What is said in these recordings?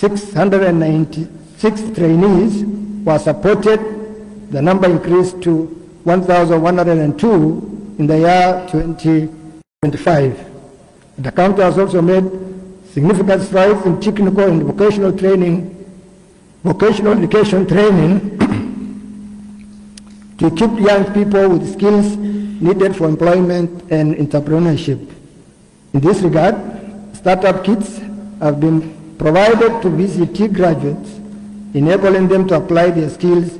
696 trainees were supported. The number increased to 1,102 in the year 2025. The county has also made significant strides in technical and vocational education training to equip young people with skills needed for employment and entrepreneurship. In this regard, startup kits have been provided to VCT graduates, enabling them to apply their skills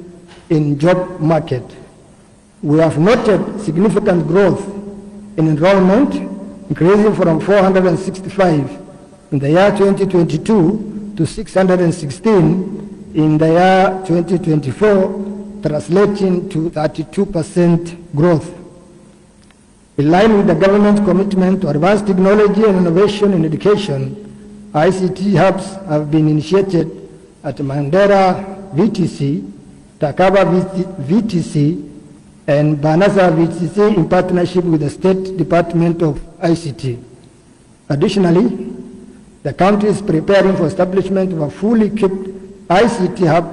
in job market. We have noted significant growth in enrollment, increasing from 465 in the year 2022 to 616 in the year 2024, translating to 32% growth. In line with the government's commitment to advance technology and innovation in education, ICT hubs have been initiated at Mandera VTC, Takaba VTC, and Banasa VTC in partnership with the State Department of ICT. Additionally, the county is preparing for establishment of a fully equipped ICT hub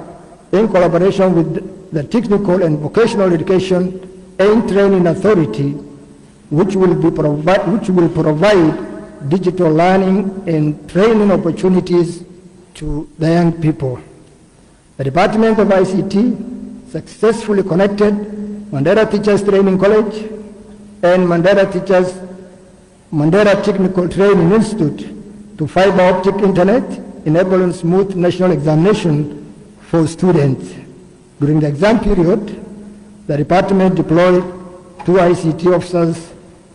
in collaboration with the Technical and Vocational Education and Training Authority, which will provide digital learning and training opportunities to the young people. The Department of ICT successfully connected Mandera Teachers Training College and Mandera Technical Training Institute to fiber optic internet, enabling smooth national examination for students. During the exam period, the department deployed 2 ICT officers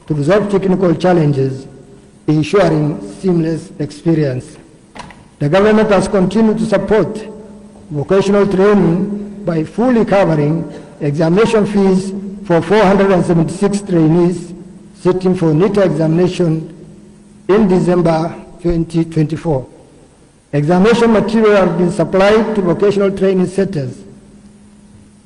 to resolve technical challenges, ensuring seamless experience. The government has continued to support vocational training by fully covering examination fees for 476 trainees sitting for NITA examination in December 2024. Examination material has been supplied to vocational training centers,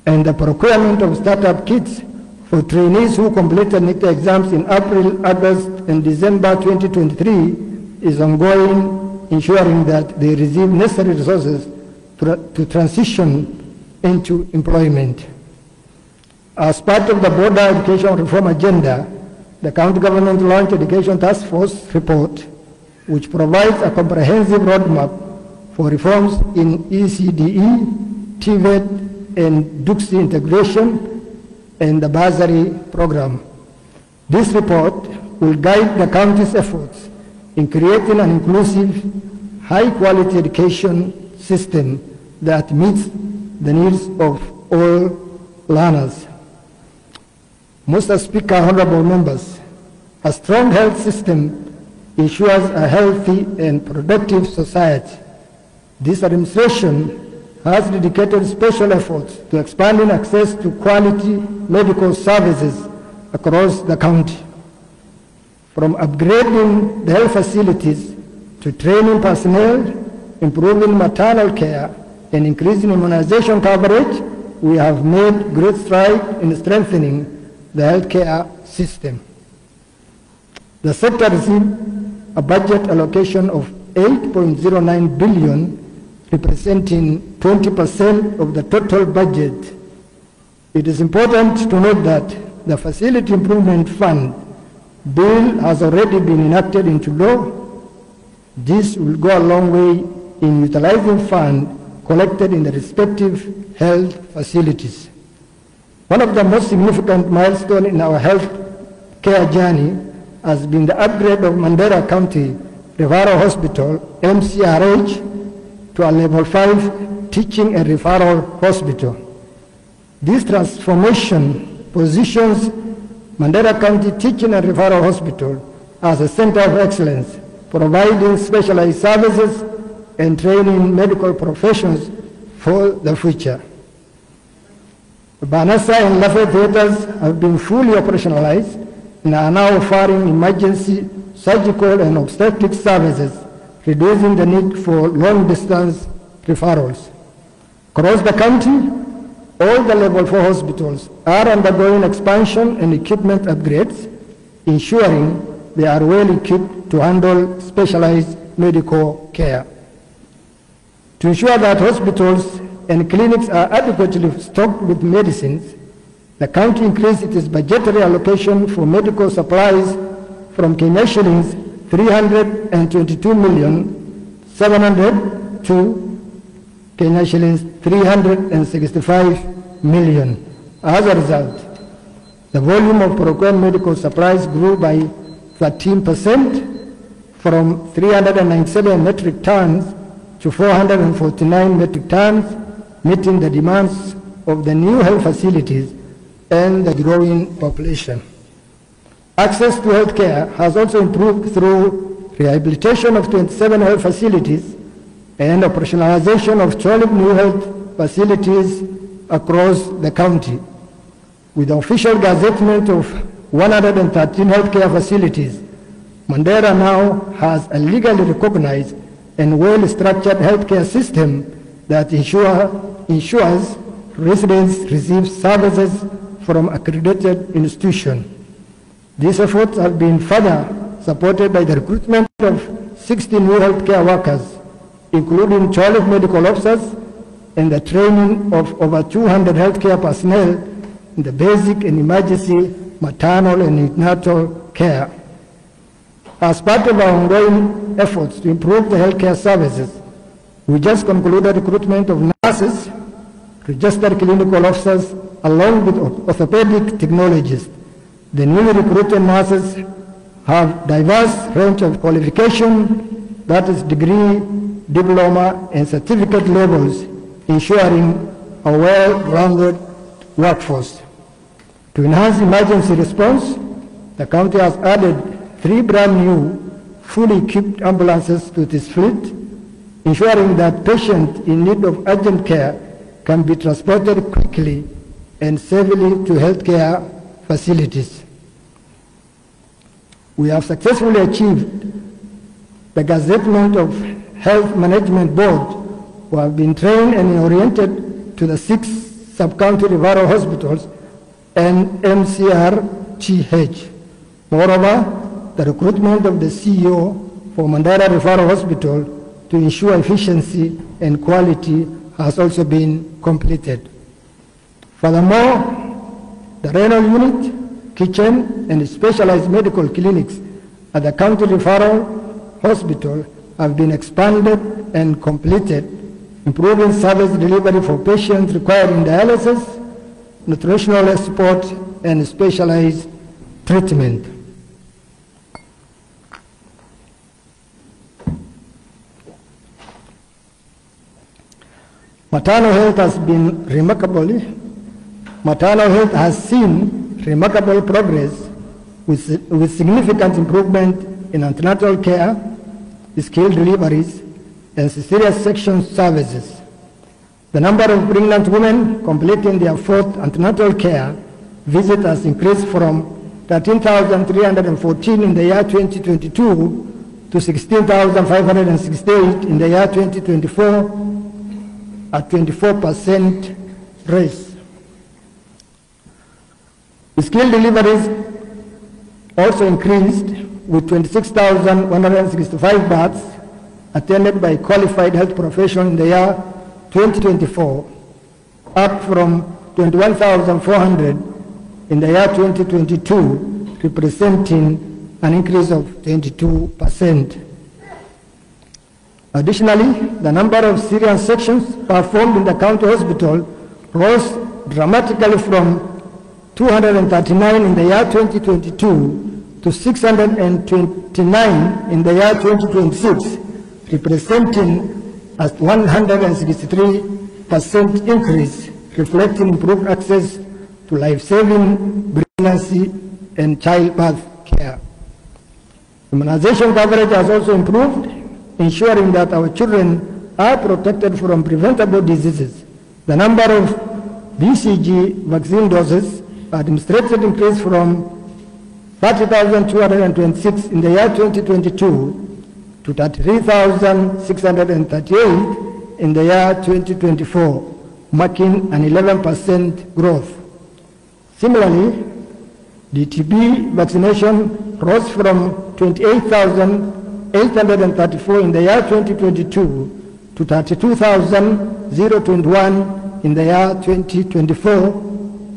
and the procurement of startup kits for trainees who completed NITA exams in April, August, and December 2023 is ongoing, ensuring that they receive necessary resources to transition into employment. As part of the broader education reform agenda, the county government launched Education Task Force report, which provides a comprehensive roadmap for reforms in ECDE, TVET, and DUXI integration and the bursary program. This report will guide the county's efforts in creating an inclusive, high-quality education system that meets the needs of all learners. Mr. Speaker, honorable members, a strong health system ensures a healthy and productive society. This administration has dedicated special efforts to expanding access to quality medical services across the county. From upgrading the health facilities to training personnel, improving maternal care, and increasing immunization coverage, we have made great strides in strengthening the healthcare system. The sector received a budget allocation of 8.09 billion, representing 20% of the total budget. It is important to note that the Facility Improvement Fund bill has already been enacted into law. This will go a long way in utilizing funds collected in the respective health facilities. One of the most significant milestones in our health care journey has been the upgrade of Mandera County Referral Hospital, MCRH, to a level 5 teaching and referral hospital. This transformation positions Mandera County Teaching and Referral Hospital as a center of excellence, providing specialized services and training medical professions for the future. Banasa and Lafayette theaters have been fully operationalized and are now offering emergency surgical and obstetric services, reducing the need for long-distance referrals. Across the country, all the level 4 hospitals are undergoing expansion and equipment upgrades, ensuring they are well equipped to handle specialized medical care. To ensure that hospitals and clinics are adequately stocked with medicines, the county increased its budgetary allocation for medical supplies from Kenya shillings 322,700,000 to Kenya shillings 365 million. As a result, the volume of procured medical supplies grew by 13% from 397 metric tons to 449 metric tons, meeting the demands of the new health facilities and the growing population. Access to health care has also improved through rehabilitation of 27 health facilities and operationalization of 12 new health facilities across the county. With the official gazettement of 113 healthcare facilities, Mandera now has a legally recognized and well-structured healthcare system that ensures residents receive services from accredited institutions. These efforts have been further supported by the recruitment of 60 new healthcare workers, including 12 medical officers, and the training of over 200 healthcare personnel in the basic and emergency maternal and neonatal care. As part of our ongoing efforts to improve the healthcare services, we just concluded recruitment of nurses, registered clinical officers, along with orthopedic technologists. The newly recruited nurses have diverse range of qualification, that is degree, diploma, and certificate levels, ensuring a well-rounded workforce. To enhance emergency response, the county has added 3 brand new, fully equipped ambulances to its fleet, ensuring that patients in need of urgent care can be transported quickly and safely to healthcare facilities. We have successfully achieved the gazettement of Health Management Board, who have been trained and oriented to the 6 sub-county referral hospitals and MCRTH. Moreover, the recruitment of the CEO for Mandera Referral Hospital to ensure efficiency and quality has also been completed. Furthermore, the renal unit, kitchen, and specialized medical clinics at the county referral hospital have been expanded and completed, improving service delivery for patients requiring dialysis, nutritional support, and specialized treatment. Maternal health has seen remarkable progress with significant improvement in antenatal care, skilled deliveries, and cesarean section services. The number of pregnant women completing their 4th antenatal care visit has increased from 13,314 in the year 2022 to 16,568 in the year 2024, a 24% rise. Skilled deliveries also increased with 26,165 births attended by qualified health professionals in the year 2024, up from 21,400 in the year 2022, representing an increase of 22%. Additionally, the number of cesarean sections performed in the county hospital rose dramatically from 239 in the year 2022 to 629 in the year 2026, representing a 163% increase, reflecting improved access to life-saving pregnancy and childbirth care. Immunization coverage has also improved, ensuring that our children are protected from preventable diseases. The number of BCG vaccine doses administered increased from 30,226 in the year 2022 to 33,638 in the year 2024, marking an 11% growth. Similarly, the TB vaccination rose from 28,834 in the year 2022 to to 32,021 in the year 2024,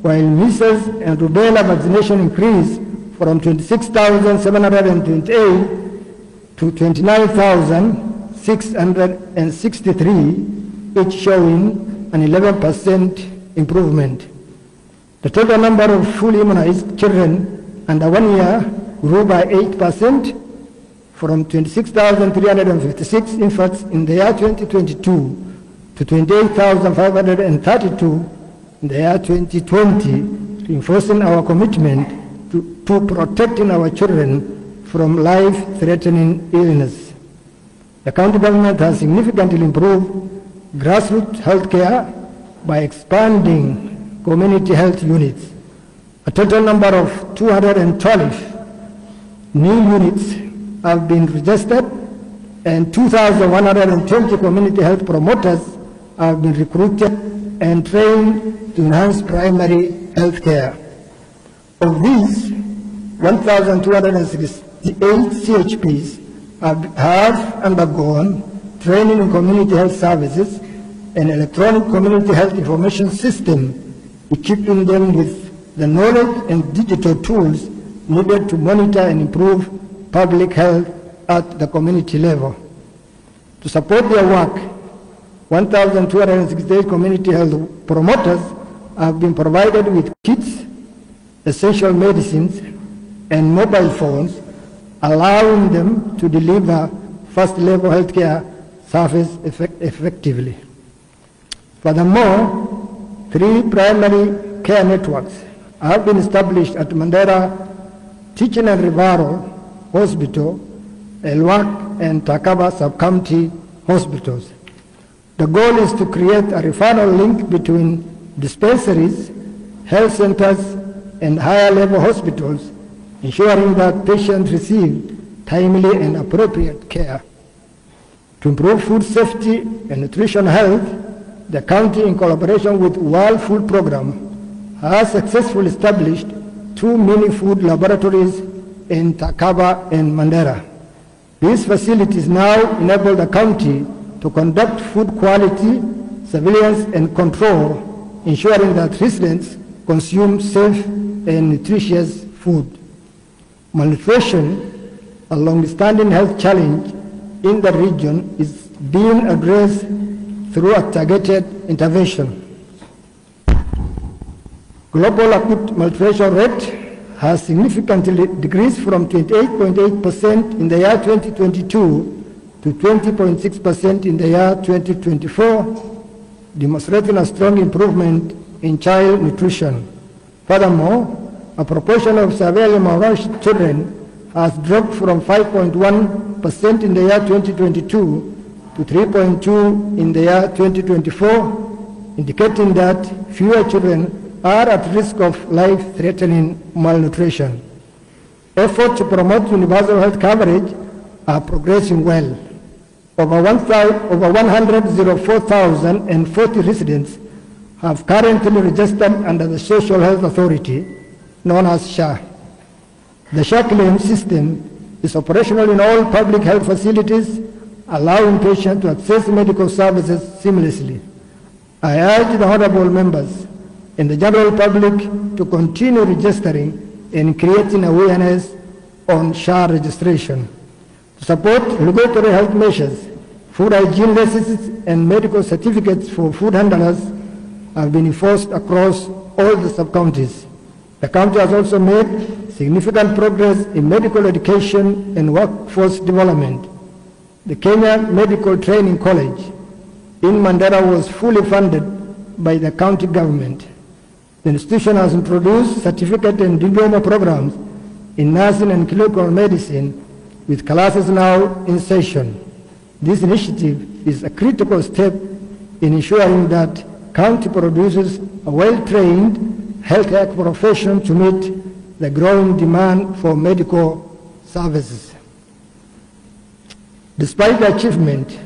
while measles and rubella vaccination increased from 26,728 to 29,663, each showing an 11% improvement. The total number of fully immunized children under 1 year grew by 8%, from 26,356 infants in the year 2022 to 28,532 in the year 2020, reinforcing our commitment to protecting our children from life-threatening illness. The county government has significantly improved grassroots health care by expanding community health units. A total number of 212 new units have been registered, and 2,120 community health promoters have been recruited and trained to enhance primary health care. Of these, 1,268 CHPs have undergone training in community health services and electronic community health information system, equipping them with the knowledge and digital tools needed to monitor and improve public health at the community level. To support their work, 1,268 community health promoters have been provided with kits, essential medicines, and mobile phones, allowing them to deliver first-level healthcare service effectively. Furthermore, 3 primary care networks have been established at Mandera Teaching and Referral Hospital, Elwak, and Takaba sub-county hospitals. The goal is to create a referral link between dispensaries, health centers, and higher-level hospitals, ensuring that patients receive timely and appropriate care. To improve food safety and nutrition health, the county, in collaboration with World Food Programme, has successfully established 2 mini-food laboratories in Takaba and Mandera. These facilities now enable the county to conduct food quality, surveillance, and control, ensuring that residents consume safe and nutritious food. Malnutrition, a long-standing health challenge in the region, is being addressed through a targeted intervention. Global acute malnutrition rate has significantly decreased from 28.8% in the year 2022 to 20.6% in the year 2024, demonstrating a strong improvement in child nutrition. Furthermore, a proportion of severely malnourished children has dropped from 5.1% in the year 2022 to 3.2% in the year 2024, indicating that fewer children are at risk of life-threatening malnutrition. Efforts to promote universal health coverage are progressing well. Over 104,040 residents have currently registered under the Social Health Authority, known as SHA. The SHA claim system is operational in all public health facilities, allowing patients to access medical services seamlessly. I urge the honorable members and the general public to continue registering and creating awareness on SHA registration. To support regulatory health measures, food hygiene licenses and medical certificates for food handlers have been enforced across all the sub-counties. The county has also made significant progress in medical education and workforce development. The Kenya Medical Training College in Mandera was fully funded by the county government. The institution has introduced certificate and diploma programs in nursing and clinical medicine, with classes now in session. This initiative is a critical step in ensuring that county produces a well-trained healthcare profession to meet the growing demand for medical services. Despite the achievement,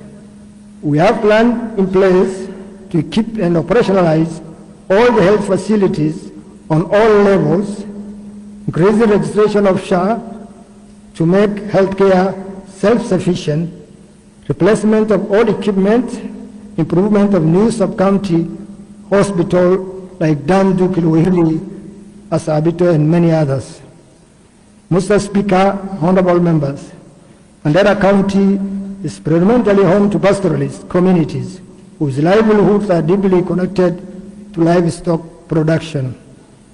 we have plans in place to equip and operationalize all the health facilities on all levels, increase the registration of SHA to make healthcare self-sufficient, replacement of old equipment, improvement of new sub-county hospital like Dandu, Kilwihili, Asabito, and many others. Mr. Speaker, honorable members, Mandera County is predominantly home to pastoralist communities whose livelihoods are deeply connected to livestock production.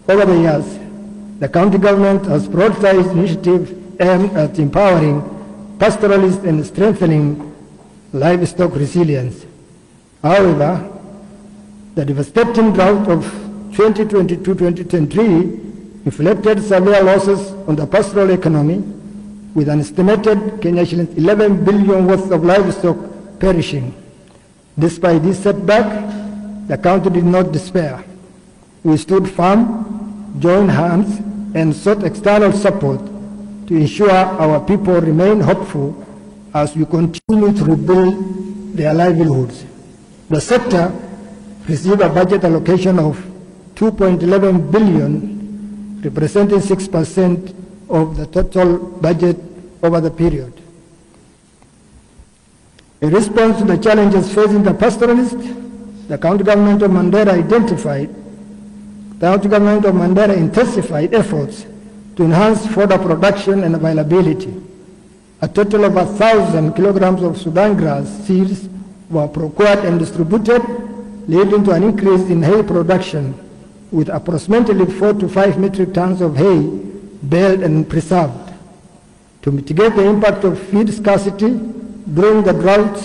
Over the years, the county government has prioritized initiatives aimed at empowering pastoralists and strengthening livestock resilience. However, the devastating drought of 2022-2023 inflicted severe losses on the pastoral economy, with an estimated Kenya shillings 11 billion worth of livestock perishing. Despite this setback, the county did not despair. We stood firm, joined hands, and sought external support to ensure our people remain hopeful as we continue to rebuild their livelihoods. The sector received a budget allocation of 2.11 billion, representing 6% of the total budget over the period. In response to the challenges facing the pastoralists, the county government of Mandera intensified efforts to enhance fodder production and availability. A total of 1,000 kilograms of Sudan grass seeds were procured and distributed, leading to an increase in hay production, with approximately 4 to 5 metric tons of hay baled and preserved. To mitigate the impact of feed scarcity during the drought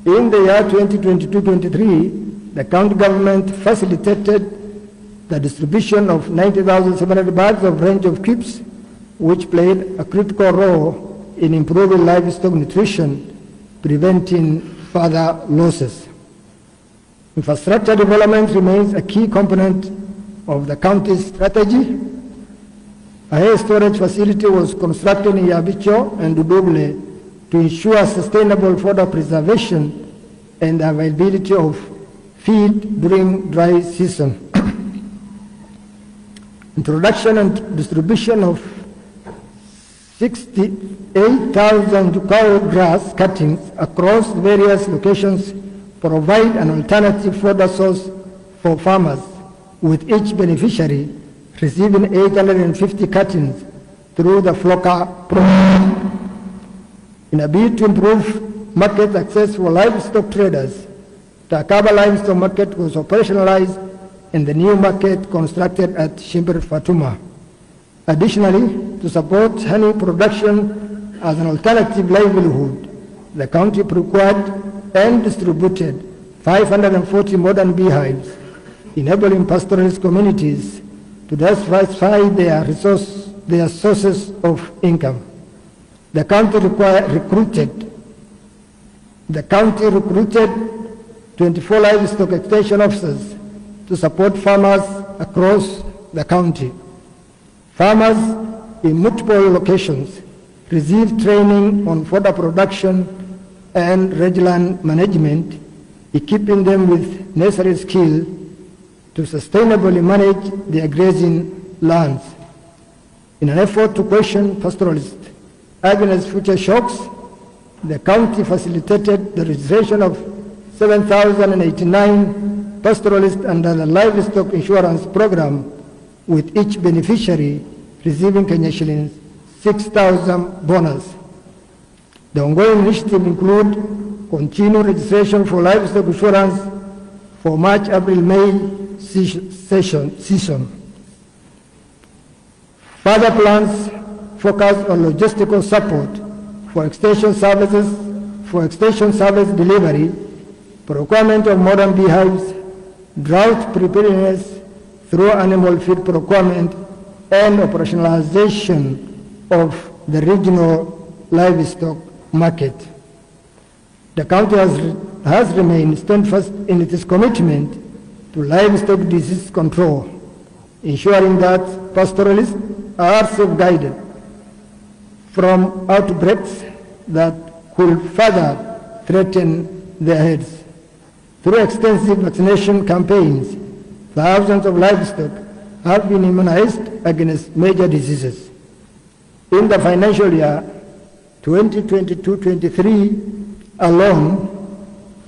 in the year 2022-23, the county government facilitated the distribution of 90,700 bags of range of quips, which played a critical role in improving livestock nutrition, preventing further losses. Infrastructure development remains a key component of the county's strategy. A hay storage facility was constructed in Yabicho and Duduble to ensure sustainable fodder preservation and the availability of feed during dry season. Introduction and distribution of 68,000 cow grass cuttings across various locations provide an alternative fodder source for farmers, with each beneficiary receiving 850 cuttings through the Flocker program. In a bid to improve market access for livestock traders, the Akaba Livestock Market was operationalized and the new market constructed at Shimbir Fatuma. Additionally, to support honey production as an alternative livelihood, the county procured and distributed 540 modern beehives, enabling pastoralist communities to diversify their sources of income. The county recruited 24 livestock extension officers to support farmers across the county. Farmers in multiple locations receive training on fodder production and rangeland management, equipping them with necessary skill to sustainably manage their grazing lands. In an effort to question pastoralists against future shocks, the county facilitated the registration of 7,089 pastoralists under the livestock insurance program, with each beneficiary receiving Kenya shillings 6,000 bonus. The ongoing initiative include continued registration for livestock insurance for March, April, May season. Further plans focus on logistical support for extension services, delivery, procurement of modern beehives, drought preparedness through animal feed procurement, and operationalization of the regional livestock market. The county has remained steadfast in its commitment to livestock disease control, ensuring that pastoralists are safeguarded from outbreaks that could further threaten their heads. Through extensive vaccination campaigns, thousands of livestock have been immunized against major diseases. In the financial year 2022-23 alone,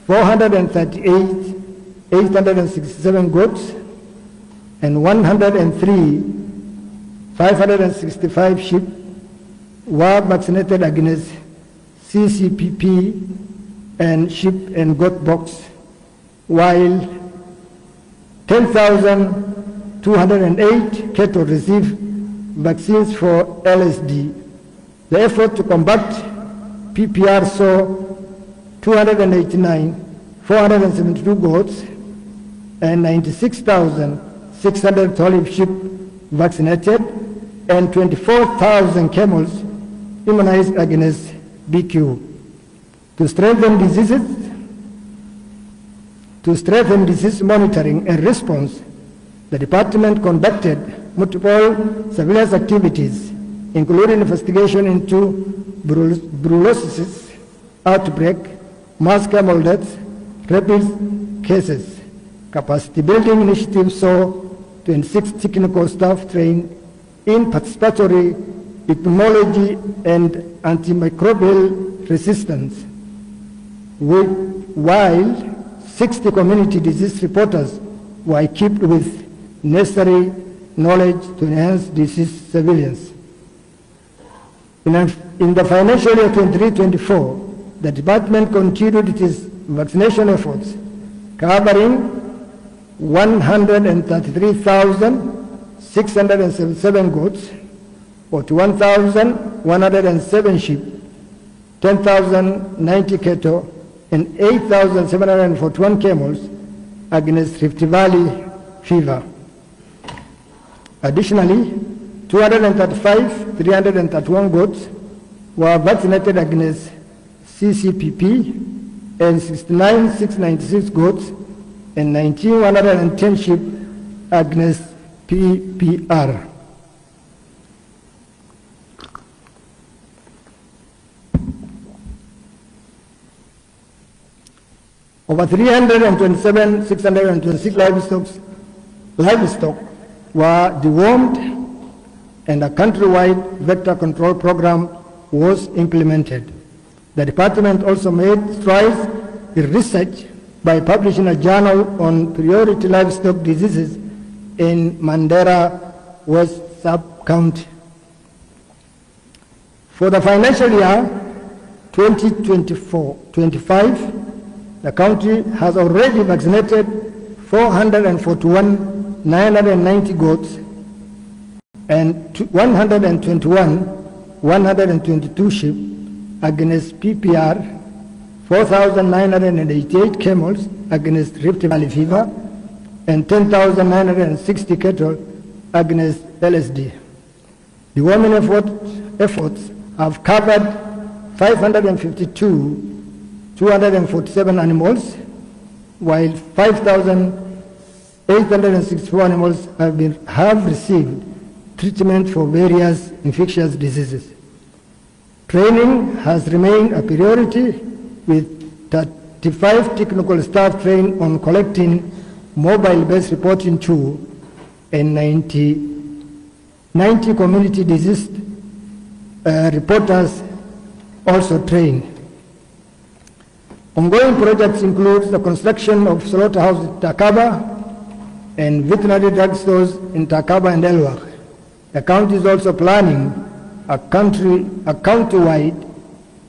438,867 goats and 103,565 sheep were vaccinated against CCPP and sheep and goat pox, while 10,208 cattle received vaccines for LSD. The effort to combat PPR saw 289,472 goats and 96,612 sheep vaccinated and 24,000 camels immunized against BQ. To strengthen disease monitoring and response, the department conducted multiple surveillance activities, including investigation into brucellosis outbreak, mass camel deaths, rabies cases. Capacity building initiatives saw 26 technical staff trained in participatory epidemiology and antimicrobial resistance, while 60 community disease reporters were equipped with necessary knowledge to enhance disease surveillance. In the financial year 23-24, the department continued its vaccination efforts, covering 133,677 goats, 41,107 sheep, 10,090 cattle, and 8,741 camels against Rift Valley fever. Additionally, 235,331 goats were vaccinated against CCPP and 69,696 goats and 19,110 sheep against PPR. Over 327,626 livestock were dewormed, and a countrywide vector control program was implemented. The department also made strides in research by publishing a journal on priority livestock diseases in Mandera West Sub-County. For the financial year 2024-25, the county has already vaccinated 441,990 goats and 121,122 sheep against PPR, 4,988 camels against Rift Valley fever, and 10,960 cattle against LSD. The women efforts have covered 552,247 animals, while 5,864 animals have received treatment for various infectious diseases. Training has remained a priority, with 35 technical staff trained on collecting mobile-based reporting tool and 90 community disease reporters also trained. Ongoing projects include the construction of slaughterhouse in Takaba and veterinary drug stores in Takaba and Elwak. The county is also planning a county-wide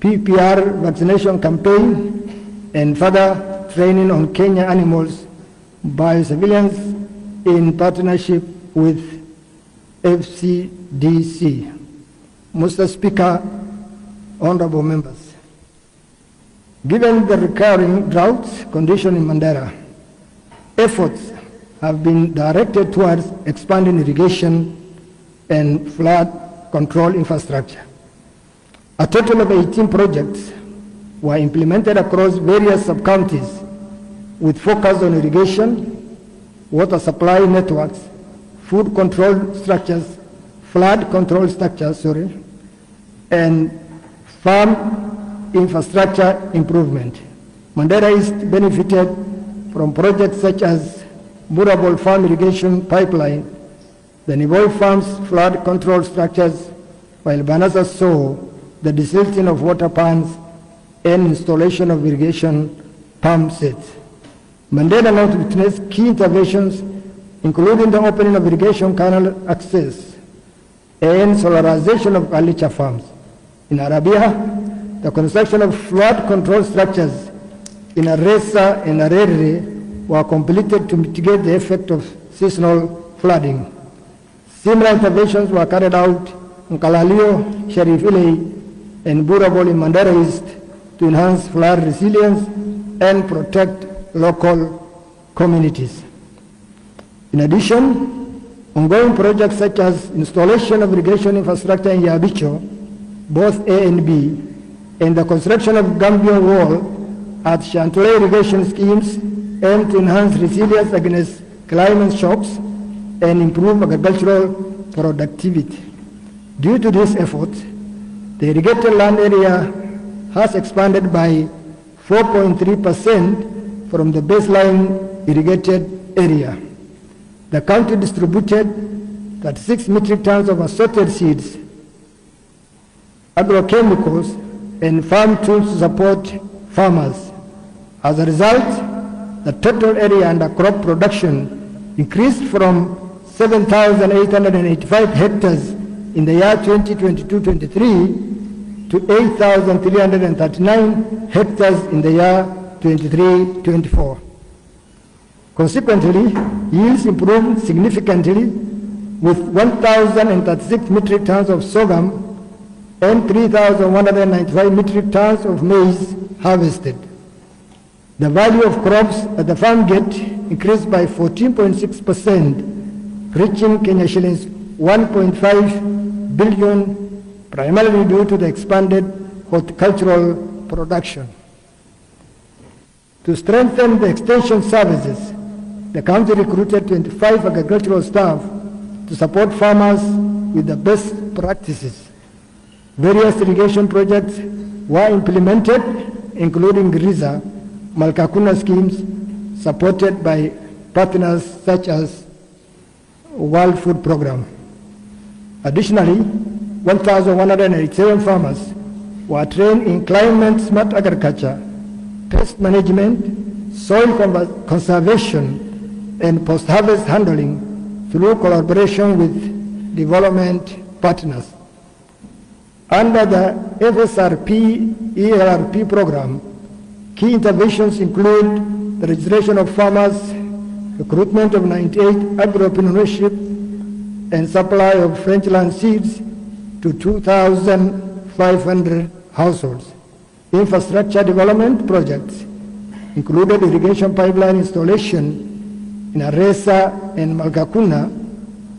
PPR vaccination campaign and further training on Kenya animals biosurveillance in partnership with FCDC. Mr. Speaker, honorable members, given the recurring drought condition in Mandera, efforts have been directed towards expanding irrigation and flood control infrastructure. A total of 18 projects were implemented across various sub-counties with focus on irrigation, water supply networks, food control structures, flood control structures, and farm infrastructure improvement. Mandera East benefited from projects such as Burabol Farm Irrigation Pipeline, the Nivoi Farms flood control structures, while Banasa saw the desilting of water pans, and installation of irrigation pump sets. Mandela North witnessed key interventions, including the opening of irrigation canal access and solarization of Galicha farms. In Arabia, the construction of flood control structures in Aresa and Arere were completed to mitigate the effect of seasonal flooding. Similar interventions were carried out in Kalalio, Sharif Ilay, and Burabol in Mandera East to enhance flood resilience and protect local communities. In addition, ongoing projects such as installation of irrigation infrastructure in Yabicho, both A and B, and the construction of Gambian Wall at Chantole irrigation schemes aim to enhance resilience against climate shocks and improve agricultural productivity. Due to these efforts, the irrigated land area has expanded by 4.3% from the baseline irrigated area. The county distributed 36 metric tons of assorted seeds, agrochemicals, and farm tools to support farmers. As a result, the total area under crop production increased from 7,885 hectares in the year 2022-23 to 8,339 hectares in the year 23-24. Consequently, yields improved significantly with 1,036 metric tons of sorghum and 3,195 metric tons of maize harvested. The value of crops at the farm gate increased by 14.6%, reaching Kenya shillings 1.5 billion, primarily due to the expanded horticultural production. To strengthen the extension services, the county recruited 25 agricultural staff to support farmers with the best practices. Various irrigation projects were implemented, including Giriza, Malkakuna schemes supported by partners such as World Food Programme. Additionally, 1,187 farmers were trained in climate-smart agriculture, pest management, soil conservation, and post-harvest handling through collaboration with development partners. Under the FSRP-ERP program, key interventions include the registration of farmers, recruitment of 98 agro-entrepreneurship, and supply of Frenchland seeds to 2,500 households. Infrastructure development projects included irrigation pipeline installation in Aresa and Malkakuna,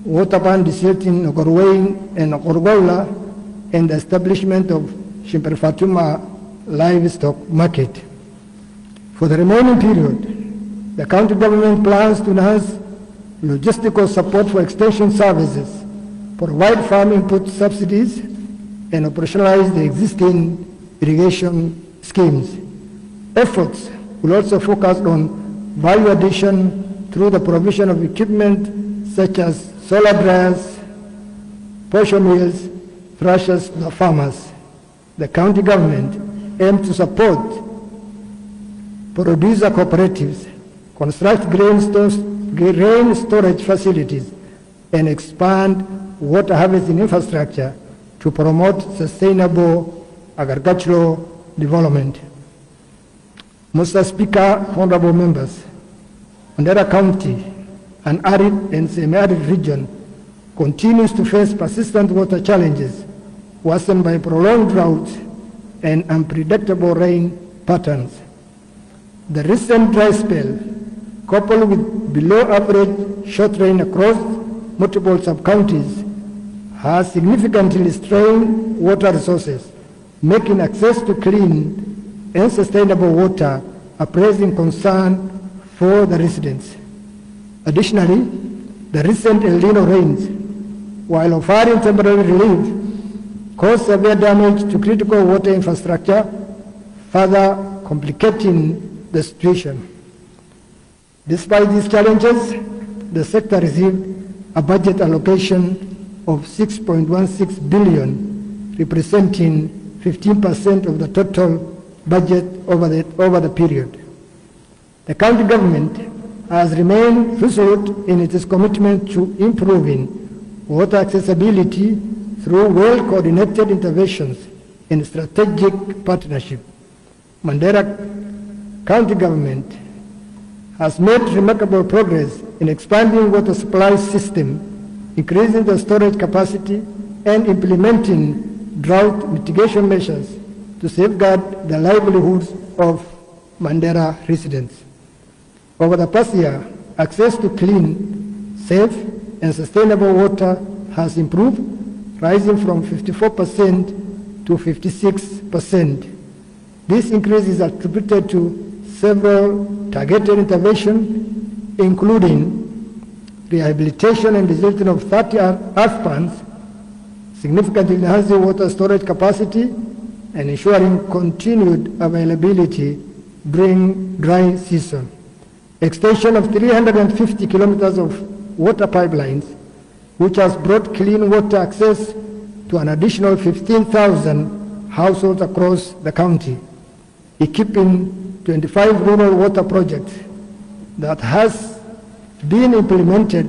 water pan desilting in Ogorwein and Ogorgola, and the establishment of Shimper Fatuma livestock market. For the remaining period, the county government plans to enhance logistical support for extension services, provide farm input subsidies, and operationalize the existing irrigation schemes. Efforts will also focus on value addition through the provision of equipment such as solar dryers, posho mills, threshers to the farmers. The county government aims to support producer cooperatives, construct grain storage facilities, and expand water harvesting infrastructure to promote sustainable agricultural development. Mr. Speaker, honorable members, Mandera County, an arid and semi-arid region, continues to face persistent water challenges worsened by prolonged drought and unpredictable rain patterns. The recent dry spell, coupled with below-average short rain across multiple sub-counties, has significantly strained water resources, making access to clean and sustainable water a pressing concern for the residents. Additionally, the recent El Nino rains, while offering temporary relief, caused severe damage to critical water infrastructure, further complicating the situation. Despite these challenges, the sector received a budget allocation of 6.16 billion, representing 15% of the total budget over the period. The county government has remained resolute in its commitment to improving water accessibility through well-coordinated interventions in strategic partnership. Mandera County government has made remarkable progress in expanding water supply system, increasing the storage capacity, and implementing drought mitigation measures to safeguard the livelihoods of Mandera residents. Over the past year, access to clean, safe, and sustainable water has improved, rising from 54% to 56%. This increase is attributed to several targeted interventions, including rehabilitation and desilting of 30 earth pans, significantly enhancing water storage capacity, and ensuring continued availability during dry season. Extension of 350 kilometers of water pipelines, which has brought clean water access to an additional 15,000 households across the county, equipping 25 rural water projects that has been implemented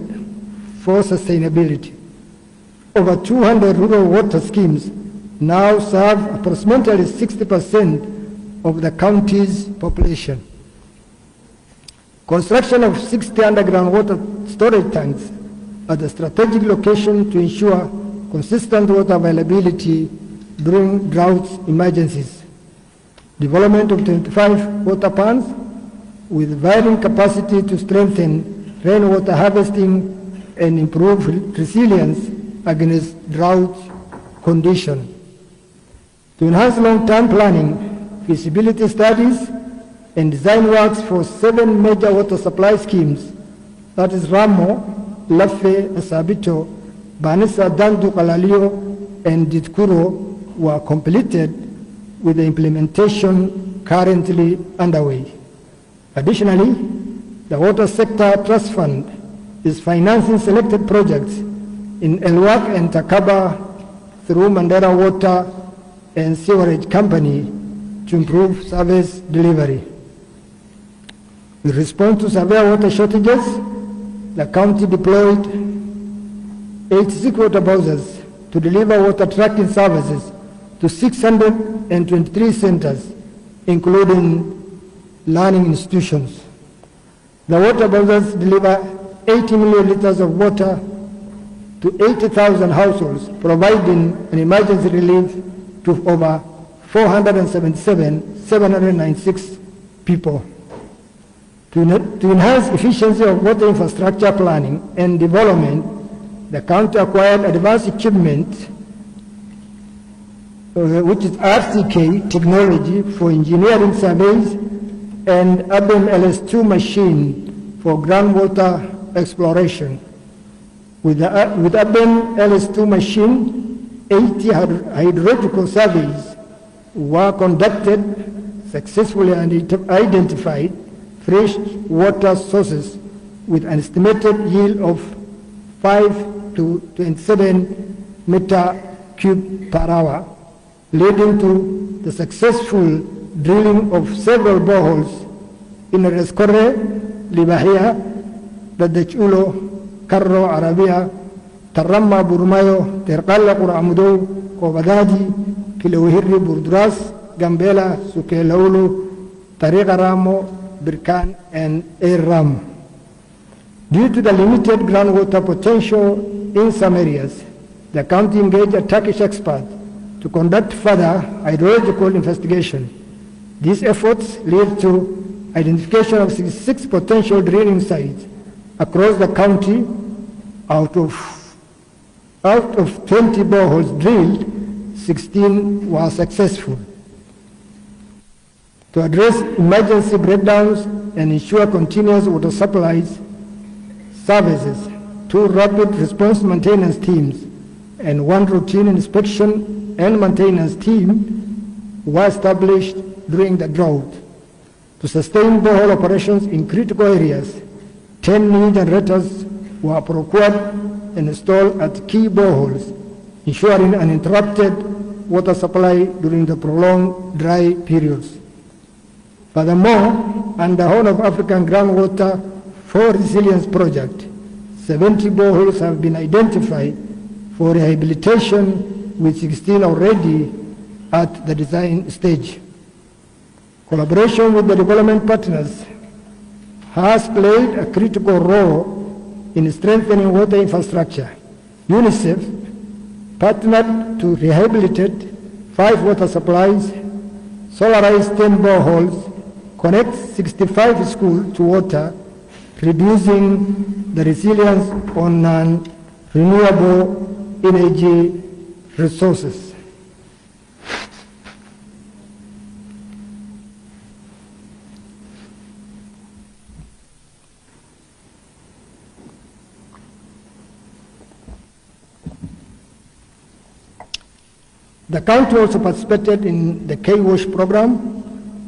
for sustainability. Over 200 rural water schemes now serve approximately 60% of the county's population. Construction of 60 underground water storage tanks at a strategic location to ensure consistent water availability during drought emergencies. Development of 25 water pans with varying capacity to strengthen rainwater harvesting and improve resilience against drought conditions. To enhance long-term planning, feasibility studies, and design works for 7 major water supply schemes, that is Ramo, Lafe, Asabito, Banisa, Dandu, Kalalio, and Ditkuro, were completed with the implementation currently underway. Additionally, the Water Sector Trust Fund is financing selected projects in Elwak and Takaba through Mandera Water and Sewerage Company to improve service delivery. In response to severe water shortages, the county deployed 86 water buses to deliver water tracking services to 623 centers, including learning institutions. The water buses deliver 80 million liters of water to 80,000 households, providing an emergency relief to over 477,796 people. To enhance efficiency of water infrastructure planning and development, the county acquired advanced equipment, which is RCK technology for engineering surveys, and ABEM LS2 machine for groundwater exploration. With ABEM LS2 machine, 80 hydrological surveys were conducted successfully and identified fresh water sources with an estimated yield of 5 to 27 meter cube per hour, leading to the successful drilling of several boreholes in Rescorre, Libahia, Dadachulo, Carro, Arabia, Tarama, Burmayo, Terqala, Quramudo, Kobadadi, Kilawihiri, Burduras, Gambela, Sukelaulu, Tariqa Ramo, Birkan, and Ram. Due to the limited groundwater potential in some areas, the county engaged a Turkish expert to conduct further hydrological investigation. These efforts led to identification of 66 potential drilling sites across the county. Out of 20 boreholes drilled, 16 were successful. To address emergency breakdowns and ensure continuous water supplies services, 2 rapid response maintenance teams and 1 routine inspection and maintenance team were established during the drought. To sustain borehole operations in critical areas, 10 new generators were procured and installed at key boreholes, ensuring uninterrupted water supply during the prolonged dry periods. Furthermore, under Horn of African Groundwater for Resilience Project, 70 boreholes have been identified for rehabilitation, with 16 already at the design stage. Collaboration with the development partners has played a critical role in strengthening water infrastructure. UNICEF partnered to rehabilitate 5 water supplies, solarize 10 boreholes, connect 65 schools to water, reducing the resilience on non-renewable energy resources. The county also participated in the K-WASH program,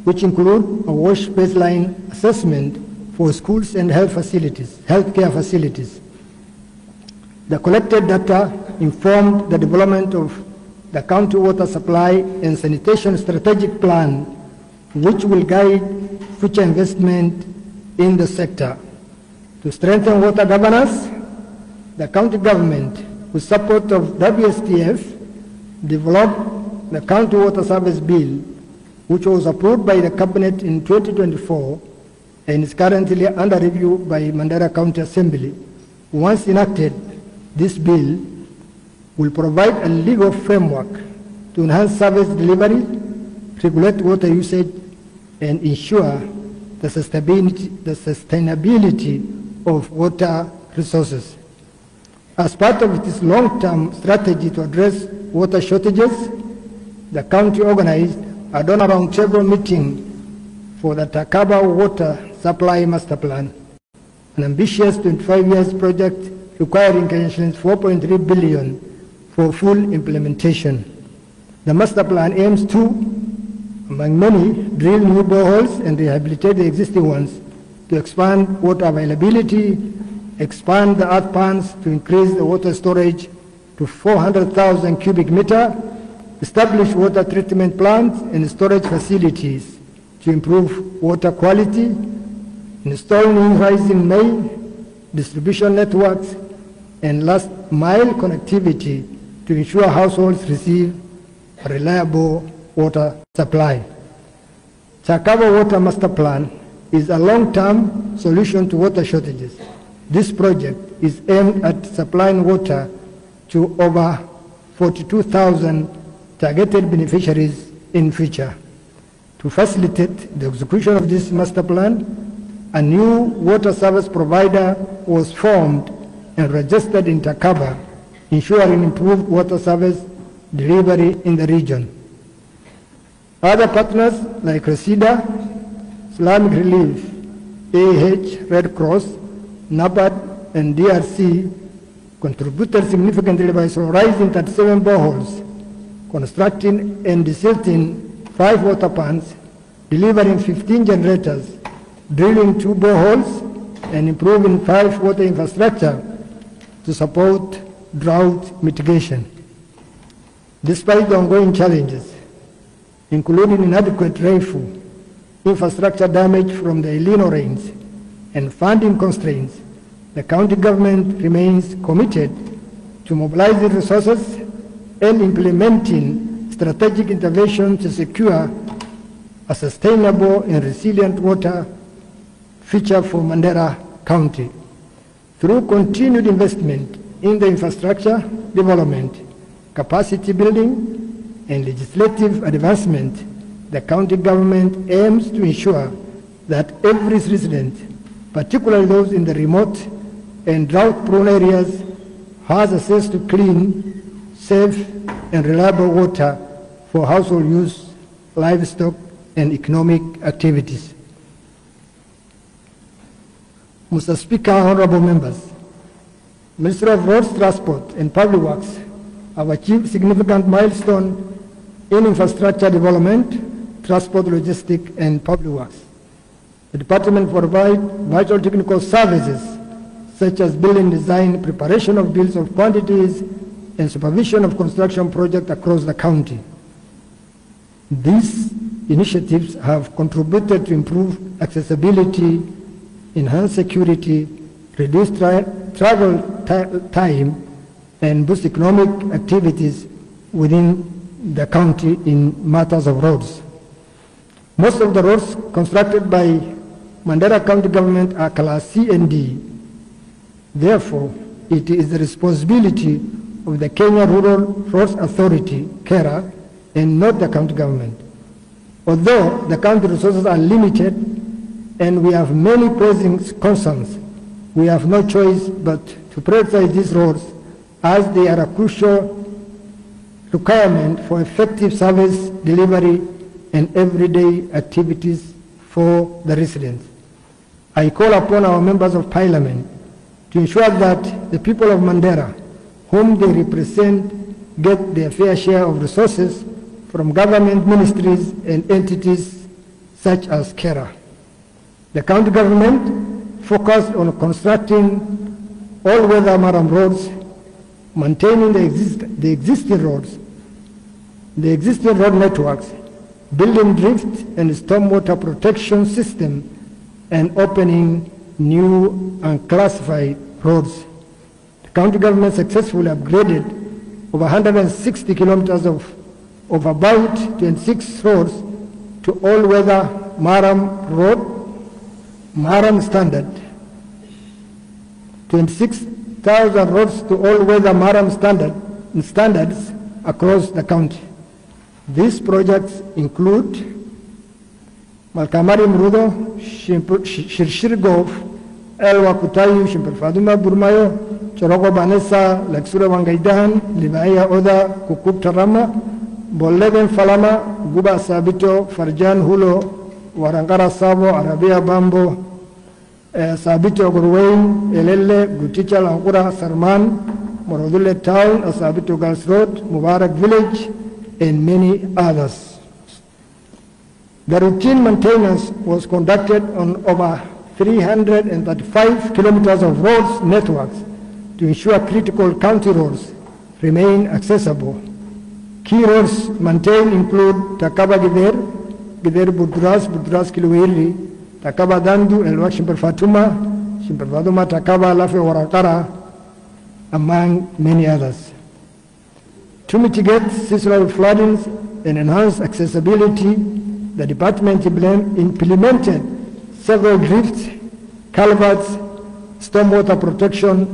which include a WASH baseline assessment for schools and healthcare facilities. The collected data informed the development of the county water supply and sanitation strategic plan, which will guide future investment in the sector. To strengthen water governance, the county government, with support of WSTF, developed the County Water Service Bill, which was approved by the Cabinet in 2024 and is currently under review by Mandera County Assembly. Once enacted, this bill will provide a legal framework to enhance service delivery, regulate water usage, and ensure the sustainability of water resources. As part of its long-term strategy to address water shortages, the county organized a donor roundtable meeting for the Takaba Water Supply Master Plan, an ambitious 25 years project requiring Kenyans 4.3 billion for full implementation. The master plan aims to, among many, drill new boreholes and rehabilitate the existing ones, to expand water availability, expand the earth pans to increase the water storage to 400,000 cubic meter, establish water treatment plants and storage facilities to improve water quality, install new rising main, distribution networks, and last mile connectivity to ensure households receive a reliable water supply. Takaba Water Master Plan is a long-term solution to water shortages. This project is aimed at supplying water to over 42,000 targeted beneficiaries in future. To facilitate the execution of this master plan, a new water service provider was formed and registered in Takaba, ensuring improved water service delivery in the region. Other partners like Resida, Islamic Relief, AH, Red Cross, NABAD, and DRC contributed significantly by solarizing 37 boreholes, constructing and desilting 5 water pans, delivering 15 generators, drilling 2 boreholes, and improving 5 water infrastructure to support drought mitigation. Despite the ongoing challenges, including inadequate rainfall, infrastructure damage from the El Nino rains, and funding constraints, the county government remains committed to mobilizing resources and implementing strategic interventions to secure a sustainable and resilient water future for Mandera County. Through continued investment in the infrastructure development, capacity building, and legislative advancement, the county government aims to ensure that every resident, particularly those in the remote and drought-prone areas, has access to clean, safe, and reliable water for household use, livestock, and economic activities. Mr. Speaker, honorable members, Ministry of Roads, Transport, and Public Works have achieved significant milestone in infrastructure development, transport, logistics, and public works. The department provides vital technical services such as building design, preparation of bills of quantities, and supervision of construction projects across the county. These initiatives have contributed to improve accessibility, enhance security, reduce travel time, and boost economic activities within the county in matters of roads. Most of the roads constructed by Mandera County government are class C and D. Therefore, it is the responsibility of the Kenya Rural Roads Authority, KERA, and not the county government. Although the county resources are limited and we have many pressing concerns, we have no choice but to prioritize these roads as they are a crucial requirement for effective service delivery and everyday activities for the residents. I call upon our members of parliament to ensure that the people of Mandera, whom they represent, get their fair share of resources from government ministries and entities such as KERA. The county government focused on constructing all-weather Maram roads, maintaining the existing roads, the existing road networks, building drift and stormwater protection system, and opening new unclassified roads. The county government successfully upgraded over 160 kilometers of about 26 roads to all-weather Maram standard. 26,000 roads to all-weather Maram standards across the county. These projects include Malkamari Mrudo, Shirshir Gov, Elwa Kutayu, Shimperfaduma Burmayo, Chorogo Banesa, Laksura Wangaidan, Libaya Oda, Kukub Tarama, Boleben Falama, Guba Sabito, Farjan Hulo, Warangara Sabo, Arabia Bambo, Sabito Gurwain, Elele, Guticha Langura, Sarman, Morodule Town, Sabito Girls Road, Mubarak Village, and many others. The routine maintenance was conducted on over 335 kilometers of roads networks to ensure critical county roads remain accessible. Key roads maintained include Takaba Gider Budras Kiluiri, Takaba Dandu, Elwak Shimperfatuma, Takaba Lafe Warakara, among many others. To mitigate seasonal floodings and enhance accessibility, the department implemented several drifts, culverts, stormwater protection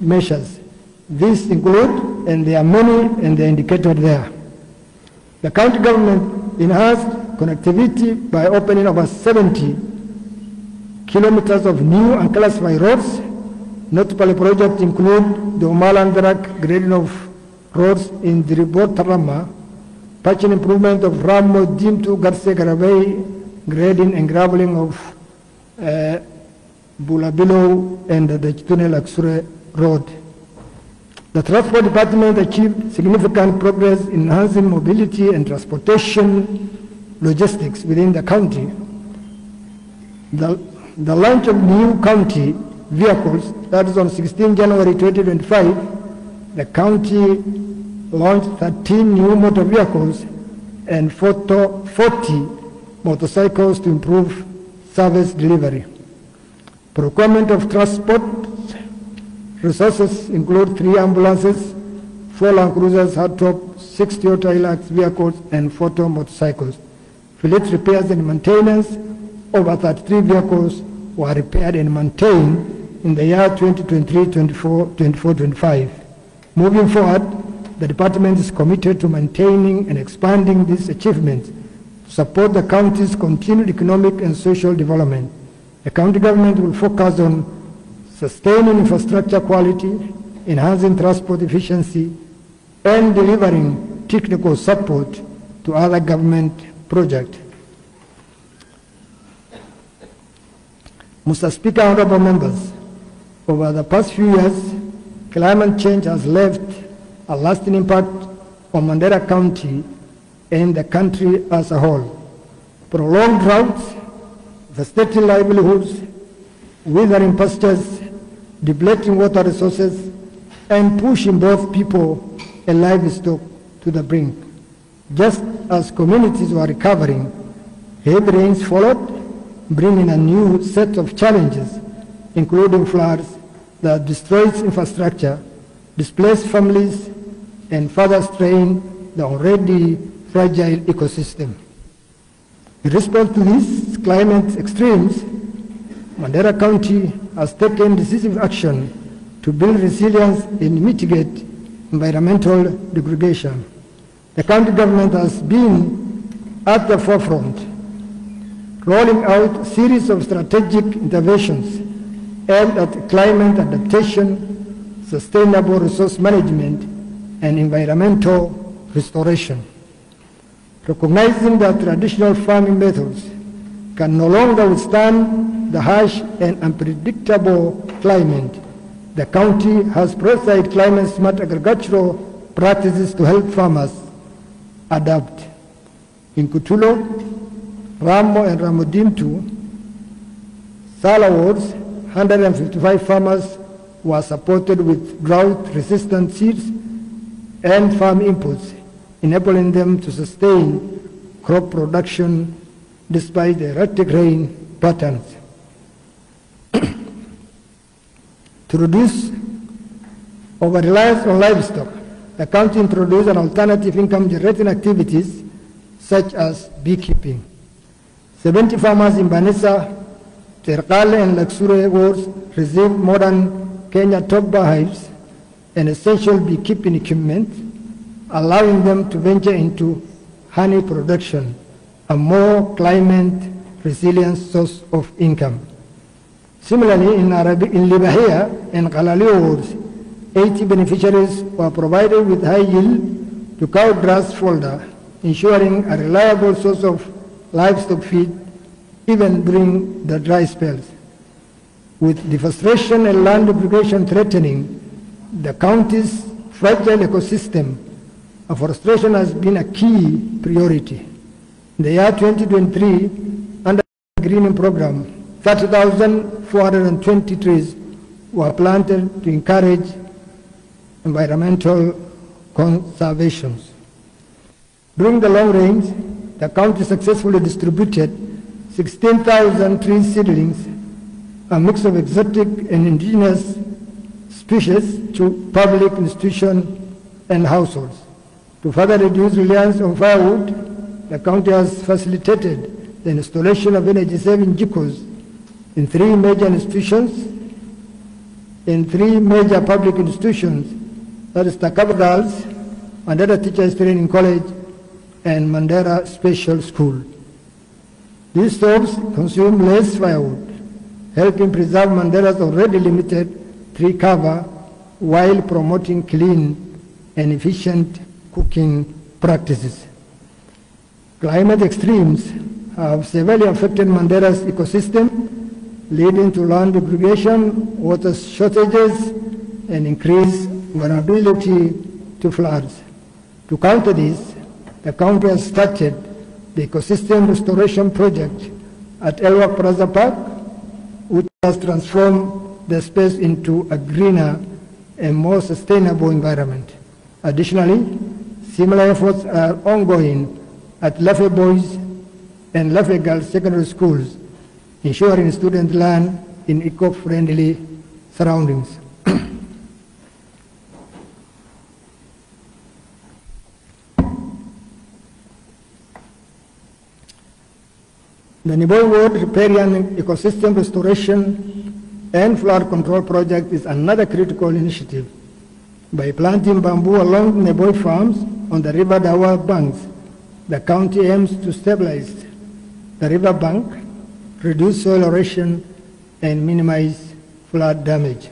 measures. These include, and there are many, and they're indicated there. The county government enhanced connectivity by opening over 70 kilometers of new unclassified roads. Notable projects include the Umalandarak grading of roads in Diribor Tarama, patching improvement of Ramo Dimtu Garse Garabay, grading and graveling of Bulabilo and the Chitune Laksure Road. The Transport Department achieved significant progress in enhancing mobility and transportation logistics within the county. The launch of new county vehicles, that is on 16 January 2025, the county launched 13 new motor vehicles and 40 motorcycles to improve service delivery. Procurement of transport resources include 3 ambulances, 4 Land Cruisers, hardtop, 6 Toyota Hilux vehicles, and 40 motorcycles. Fleet repairs and maintenance, over 33 vehicles were repaired and maintained in the year 2023-24-25. Moving forward, the department is committed to maintaining and expanding these achievements to support the county's continued economic and social development. The county government will focus on sustaining infrastructure quality, enhancing transport efficiency, and delivering technical support to other government projects. Mr. Speaker, honorable members, over the past few years, climate change has left a lasting impact on Mandera County and the country as a whole. Prolonged droughts, devastating livelihoods, withering pastures, depleting water resources, and pushing both people and livestock to the brink. Just as communities were recovering, heavy rains followed, bringing a new set of challenges, including floods that destroyed infrastructure, displaced families, and further strained the already fragile ecosystem. In response to these climate extremes, Mandera County has taken decisive action to build resilience and mitigate environmental degradation. The county government has been at the forefront, rolling out a series of strategic interventions aimed at climate adaptation, sustainable resource management, and environmental restoration. Recognizing that traditional farming methods can no longer withstand the harsh and unpredictable climate, the county has prioritized climate-smart agricultural practices to help farmers adapt. In Kutulo, Ramo and Ramodimtu, Sala wards, 155 farmers were supported with drought-resistant seeds and farm inputs, enabling them to sustain crop production despite the erratic rain patterns. To reduce over-reliance on livestock, the county introduced an alternative income-generating activities such as beekeeping. 70 farmers in Banissa, Terkale, and Laksure wards received modern Kenya Togba hives and essential beekeeping equipment, allowing them to venture into honey production, a more climate-resilient source of income. Similarly, in Libahia and Kalalio wards, 80 beneficiaries were provided with high yield to cow grass fodder, ensuring a reliable source of livestock feed even during the dry spells. With deforestation and land degradation threatening the county's fragile ecosystem, afforestation has been a key priority. In the year 2023, under the greening program, 30,420 trees were planted to encourage environmental conservation. During the long range, the county successfully distributed 16,000 tree seedlings, a mix of exotic and indigenous species, to public institutions and households. To further reduce reliance on firewood, the county has facilitated the installation of energy-saving jikos in 3 major institutions, in 3 major public institutions, that is Takaba Girls, Mandera Teachers Training College, and Mandera Special School. These stoves consume less firewood, helping preserve Mandera's already limited tree cover while promoting clean and efficient cooking practices. Climate extremes have severely affected Mandera's ecosystem, leading to land degradation, water shortages, and increased vulnerability to floods. To counter this, the county has started the ecosystem restoration project at Elwak Plaza Park, which has transformed the space into a greener and more sustainable environment. Additionally, similar efforts are ongoing at Lafe Boys and Lafe Girls Secondary Schools, ensuring students learn in eco-friendly surroundings. The Niboi Ward Riparian Ecosystem Restoration and Flood Control Project is another critical initiative. By planting bamboo along Niboi farms on the River Dawa banks, the county aims to stabilize the river bank, reduce soil erosion, and minimize flood damage.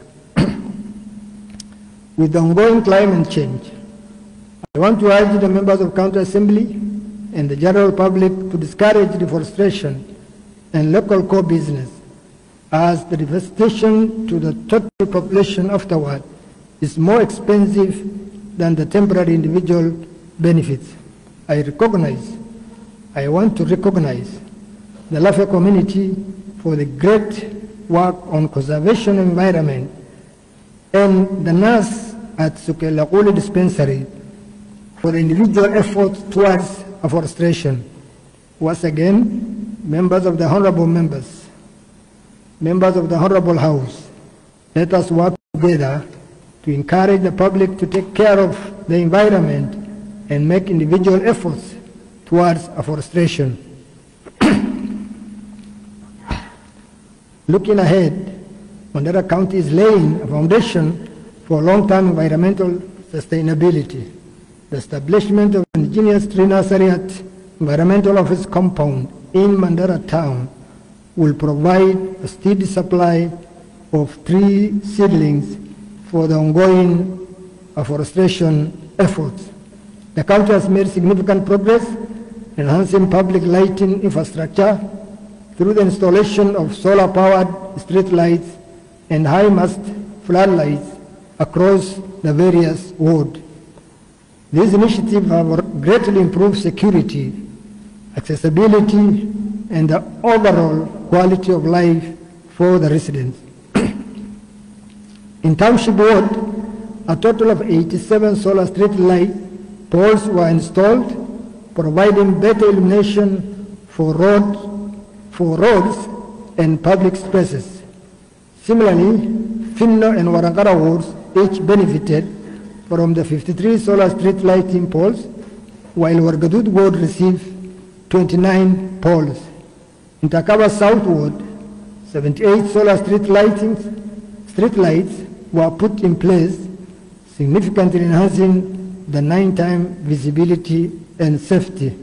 With the ongoing climate change, I want to urge the members of County Assembly and the general public to discourage deforestation and local core business, as the devastation to the total population afterward is more expensive than the temporary individual benefits. I want to recognize the Lafe community for the great work on conservation of environment, and the nurse at Sukelakuli Dispensary for the individual efforts towards afforestation. Once again, members of the Honorable Members, members of the Honorable House, let us work together to encourage the public to take care of the environment and make individual efforts towards afforestation. Looking ahead, Mandera County is laying a foundation for long-term environmental sustainability. The establishment of an indigenous tree nursery at Environmental Office compound in Mandera town will provide a steady supply of tree seedlings for the ongoing afforestation efforts. The county has made significant progress enhancing public lighting infrastructure through the installation of solar-powered street lights and high-mast floodlights across the various wards. These initiatives have greatly improved security, accessibility, and the overall quality of life for the residents. In Township Ward, a total of 87 solar street light poles were installed, providing better illumination for roads and public spaces. Similarly, Finno and Warangara wards each benefited from the 53 solar street lighting poles, while Wargadud ward received 29 poles. In Takaba South ward, 78 solar street lights were put in place, significantly enhancing the nighttime visibility and safety.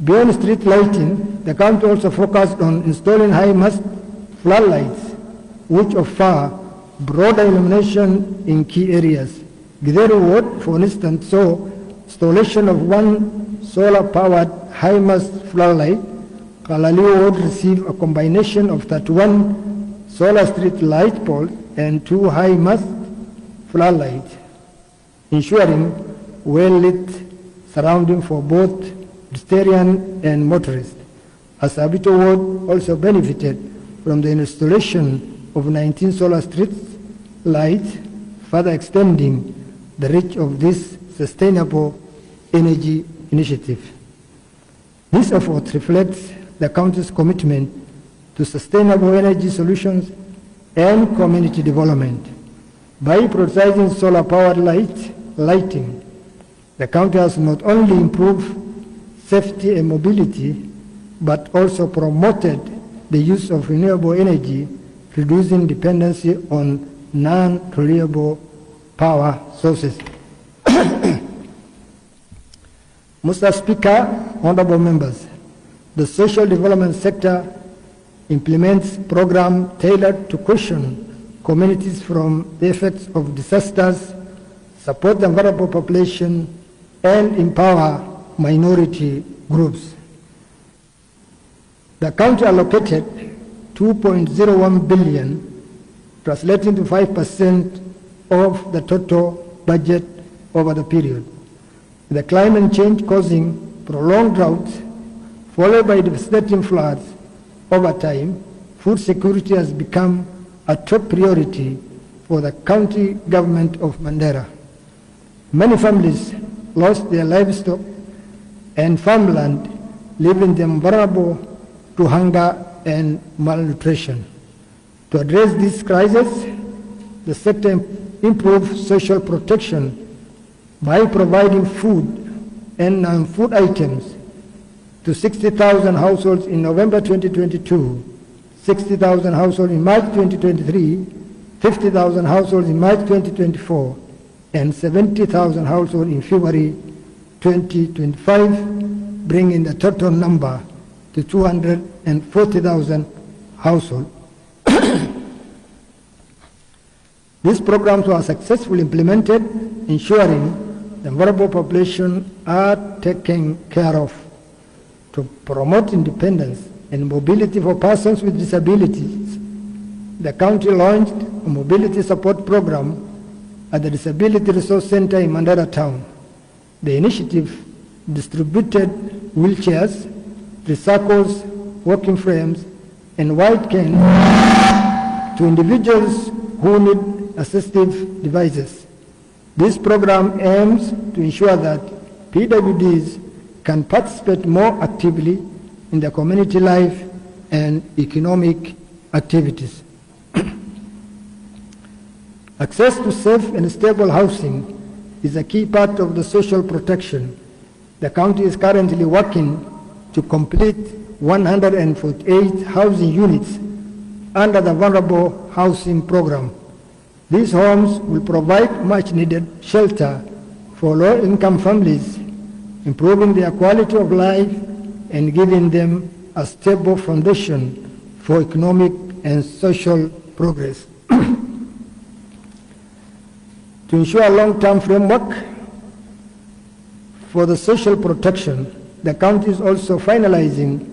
Beyond street lighting, the county also focused on installing high-mast floodlights, which offer broader illumination in key areas. Gideru Ward, for instance, saw installation of one solar-powered high-mast floodlight. Kalalio Ward received a combination of 31 solar street light poles and 2 high-mast floodlights, ensuring well-lit surrounding for both pedestrian and motorists. Asabito Ward also benefited from the installation of 19 solar street lights, further extending the reach of this sustainable energy initiative. This effort reflects the county's commitment to sustainable energy solutions and community development. By prioritizing solar-powered lighting, the county has not only improved safety and mobility, but also promoted the use of renewable energy, reducing dependency on non-renewable power sources. Mr. Speaker, honorable members, the social development sector implements programs tailored to cushion communities from the effects of disasters, support the vulnerable population, and empower minority groups. The county allocated 2.01 billion, translating to 5% of the total budget over the period. The climate change causing prolonged droughts, followed by devastating floods, over time, food security has become a top priority for the county government of Mandera. Many families lost their livestock and farmland, leaving them vulnerable to hunger and malnutrition. To address this crisis, the sector improved social protection by providing food and non-food items to 60,000 households in November 2022, 60,000 households in March 2023, 50,000 households in March 2024, and 70,000 households in February 2025, bringing the total number to 240,000 households. These programs were successfully implemented, ensuring the vulnerable population are taken care of. To promote independence and mobility for persons with disabilities, the county launched a mobility support program at the Disability Resource Center in Mandera town. The initiative distributed wheelchairs, tricycles, walking frames, and white canes to individuals who need assistive devices. This program aims to ensure that PWDs can participate more actively in the community life and economic activities. Access to safe and stable housing is a key part of the social protection. The county is currently working to complete 148 housing units under the Vulnerable Housing Program. These homes will provide much-needed shelter for low-income families, improving their quality of life and giving them a stable foundation for economic and social progress. To ensure a long-term framework for the social protection, the county is also finalizing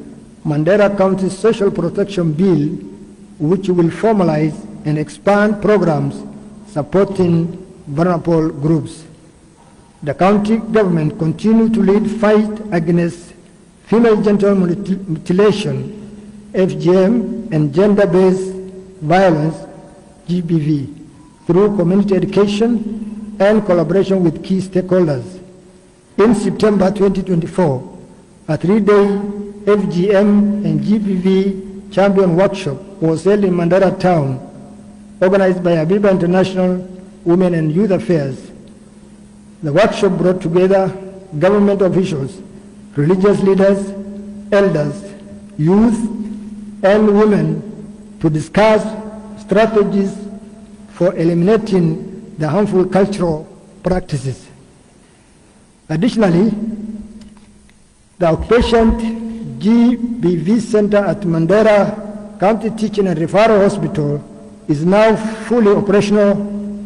Mandera County Social Protection Bill, which will formalize and expand programs supporting vulnerable groups. The county government continues to lead fight against female genital mutilation, FGM, and gender-based violence, GBV, through community education and collaboration with key stakeholders. In September 2024, a 3-day FGM and GBV champion workshop was held in Mandera town, organized by Abiba International Women and Youth Affairs. The workshop brought together government officials, religious leaders, elders, youth, and women to discuss strategies for eliminating the harmful cultural practices. Additionally, the outpatient GBV Center at Mandera County Teaching and Referral Hospital is now fully operational,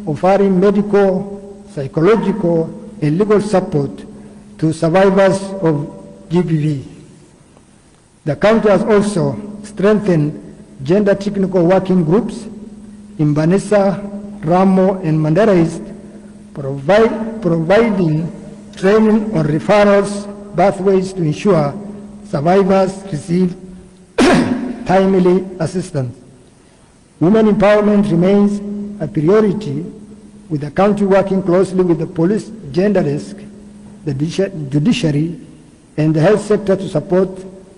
offering medical, psychological, and legal support to survivors of GBV. The county has also strengthened gender technical working groups in Banissa, Ramo, and Mandera East, providing training on referrals pathways to ensure survivors receive timely assistance. Women empowerment remains a priority, with the county working closely with the police, gender desk, the judiciary, and the health sector to support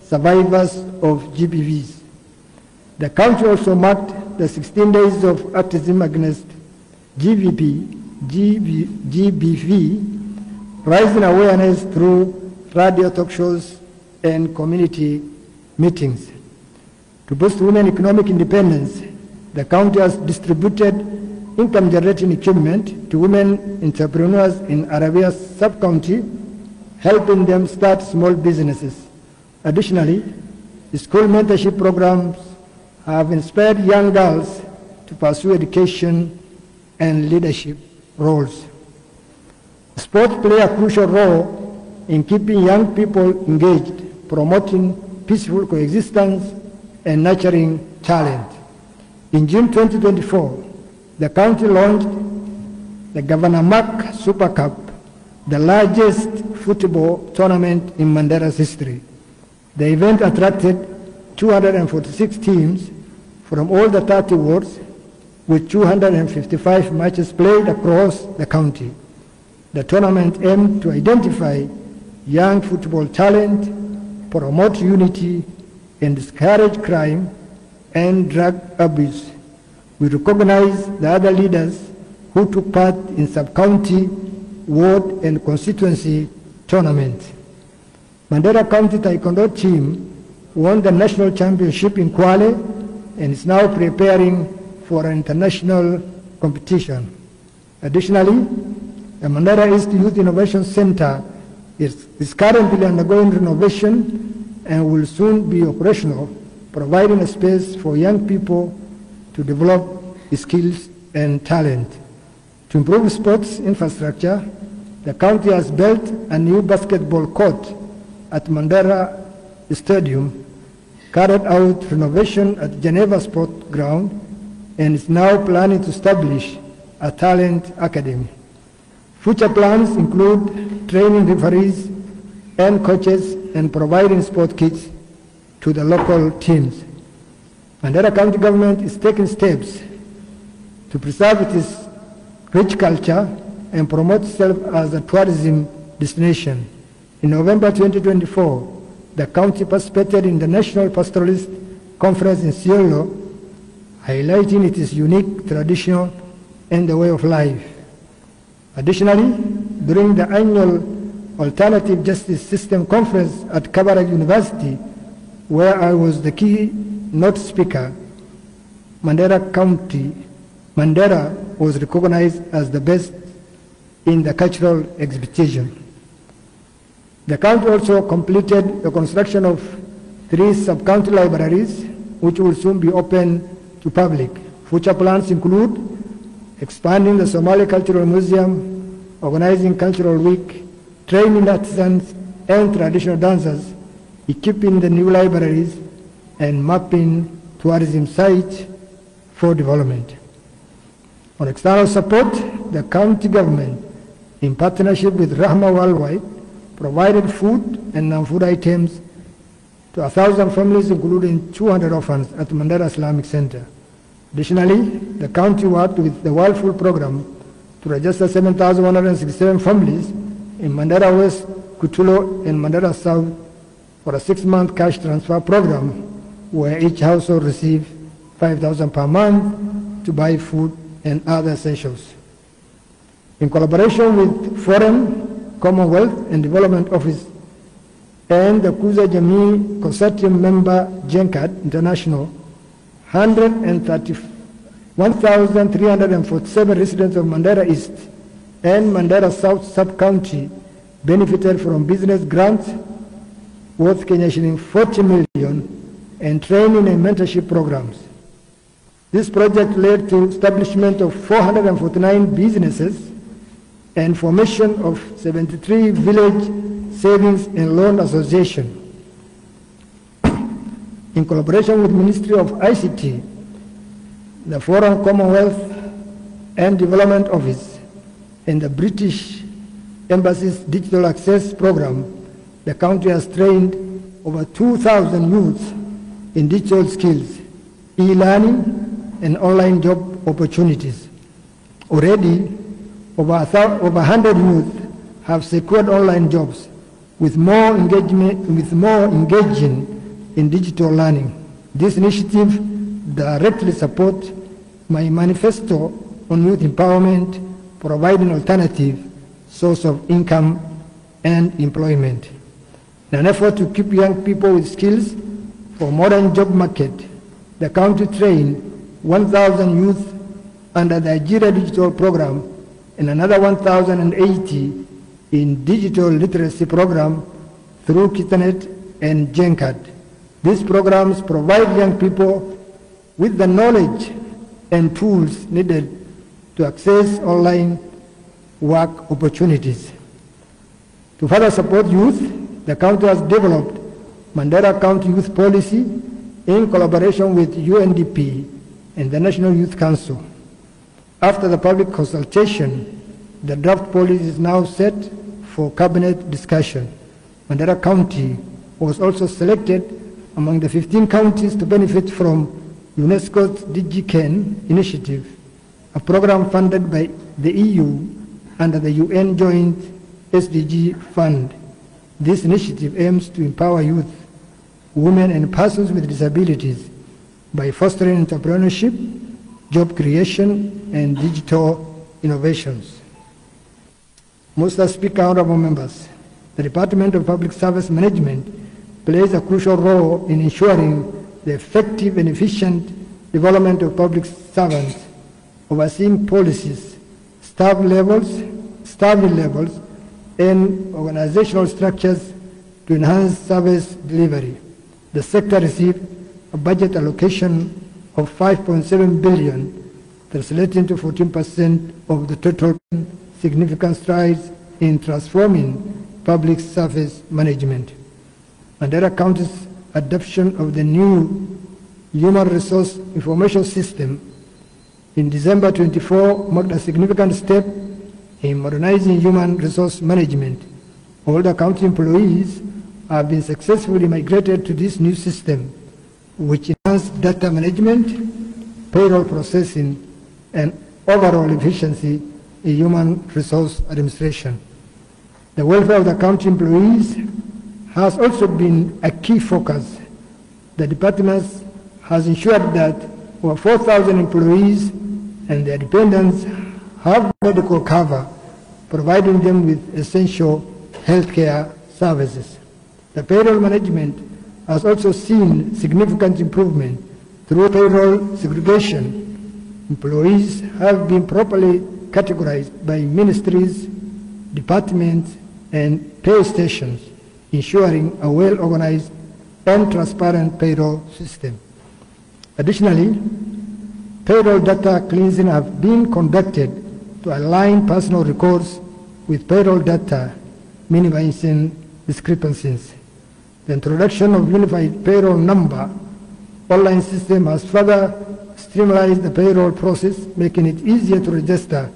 survivors of GBVs. The county also marked the 16 days of activism against GBV, raising awareness through radio talk shows and community meetings. To boost women economic independence, the county has distributed income-generating equipment to women entrepreneurs in Arabia sub-county, helping them start small businesses. Additionally, the school mentorship programs have inspired young girls to pursue education and leadership roles. Sports play a crucial role in keeping young people engaged, promoting peaceful coexistence, and nurturing talent. In June 2024, the county launched the Governor Mark Super Cup, the largest football tournament in Mandera's history. The event attracted 246 teams from all the 30 wards, with 255 matches played across the county. The tournament aimed to identify young football talent, promote unity, and discourage crime and drug abuse. We recognize the other leaders who took part in sub-county, ward, and constituency tournaments. Mandera County Taekwondo team won the national championship in Kwale and is now preparing for an international competition. Additionally, the Mandera East Youth Innovation Center is currently undergoing renovation and will soon be operational, providing a space for young people to develop skills and talent. To improve sports infrastructure, the county has built a new basketball court at Mandera Stadium, carried out renovation at Geneva Sport Ground, and is now planning to establish a talent academy. Future plans include training referees and coaches and providing sport kits to the local teams. Mandera County government is taking steps to preserve its rich culture and promote itself as a tourism destination. In November 2024, the county participated in the National Pastoralist Conference in Ciolo, highlighting its unique tradition and the way of life. Additionally, during the annual Alternative Justice System Conference at Kabarak University, where I was the keynote speaker, Mandera was recognized as the best in the cultural exhibition. The county also completed the construction of 3 sub-county libraries, which will soon be open to public. Future plans include expanding the Somali Cultural Museum, organizing Cultural Week, training artisans and traditional dancers, equipping the new libraries, and mapping tourism sites for development. On external support, the county government, in partnership with Rahma Worldwide, provided food and non-food items to 1,000 families, including 200 orphans at Mandera Islamic Center. Additionally, the county worked with the World Food Program to register 7,167 families in Mandera West, Kutulo, and Mandera South for a 6-month cash transfer program where each household received 5,000 per month to buy food and other essentials. In collaboration with Foreign, Commonwealth and Development Office and the Kuza Jamii Consortium member JENCAD International, 1,347 residents of Mandera East and Mandera South Sub-County benefited from business grants worth Kenya shilling 40 million and training and mentorship programs. This project led to establishment of 449 businesses and formation of 73 village savings and loan associations. In collaboration with Ministry of ICT, the Foreign, Commonwealth and Development Office, and the British Embassy's Digital Access Program, the county has trained over 2,000 youths in digital skills, e-learning, and online job opportunities. Already, over 100 youth have secured online jobs, with more engaging in digital learning. This initiative directly supports my manifesto on youth empowerment, providing alternative source of income and employment. In an effort to keep young people with skills for modern job market, the county trained 1,000 youth under the Nigeria Digital Program and another 1,080 in digital literacy program through Kitanet and JENCAD. These programs provide young people with the knowledge and tools needed to access online work opportunities. To further support youth, the county has developed Mandera County Youth Policy in collaboration with UNDP and the National Youth Council. After the public consultation, the draft policy is now set for cabinet discussion. Mandera County was also selected among the 15 counties to benefit from UNESCO's DigiCan initiative, a program funded by the EU under the UN Joint SDG Fund. This initiative aims to empower youth, women, and persons with disabilities by fostering entrepreneurship, job creation, and digital innovations. Mr. Speaker, honorable members, the Department of Public Service Management plays a crucial role in ensuring the effective and efficient development of public servants, overseeing policies, staffing levels, and organizational structures to enhance service delivery. The sector received a budget allocation of 5.7 billion, translating to 14% of the total. Significant strides in transforming public service management. Mandera County's adoption of the new Human Resource Information System in December 24 marked a significant step in modernizing human resource management. All the county employees have been successfully migrated to this new system, which enhanced data management, payroll processing, and overall efficiency in human resource administration. The welfare of the county employees has also been a key focus. The department has ensured that over 4,000 employees and their dependents have medical cover, providing them with essential healthcare services. The payroll management has also seen significant improvement through payroll segregation. Employees have been properly categorized by ministries, departments, and pay stations, ensuring a well-organized and transparent payroll system. Additionally, payroll data cleansing have been conducted to align personal records with payroll data, minimizing discrepancies. The introduction of unified payroll number online system has further streamlined the payroll process, making it easier to register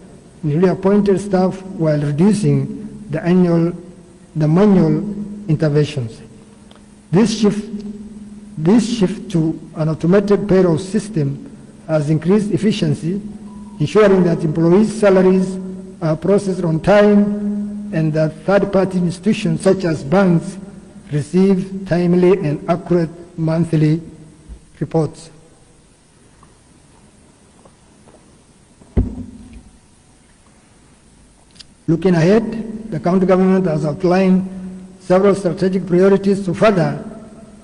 newly appointed staff while reducing the manual interventions. This shift to an automated payroll system has increased efficiency, ensuring that employees' salaries are processed on time and that third-party institutions such as banks receive timely and accurate monthly reports. Looking ahead, the county government has outlined several strategic priorities to further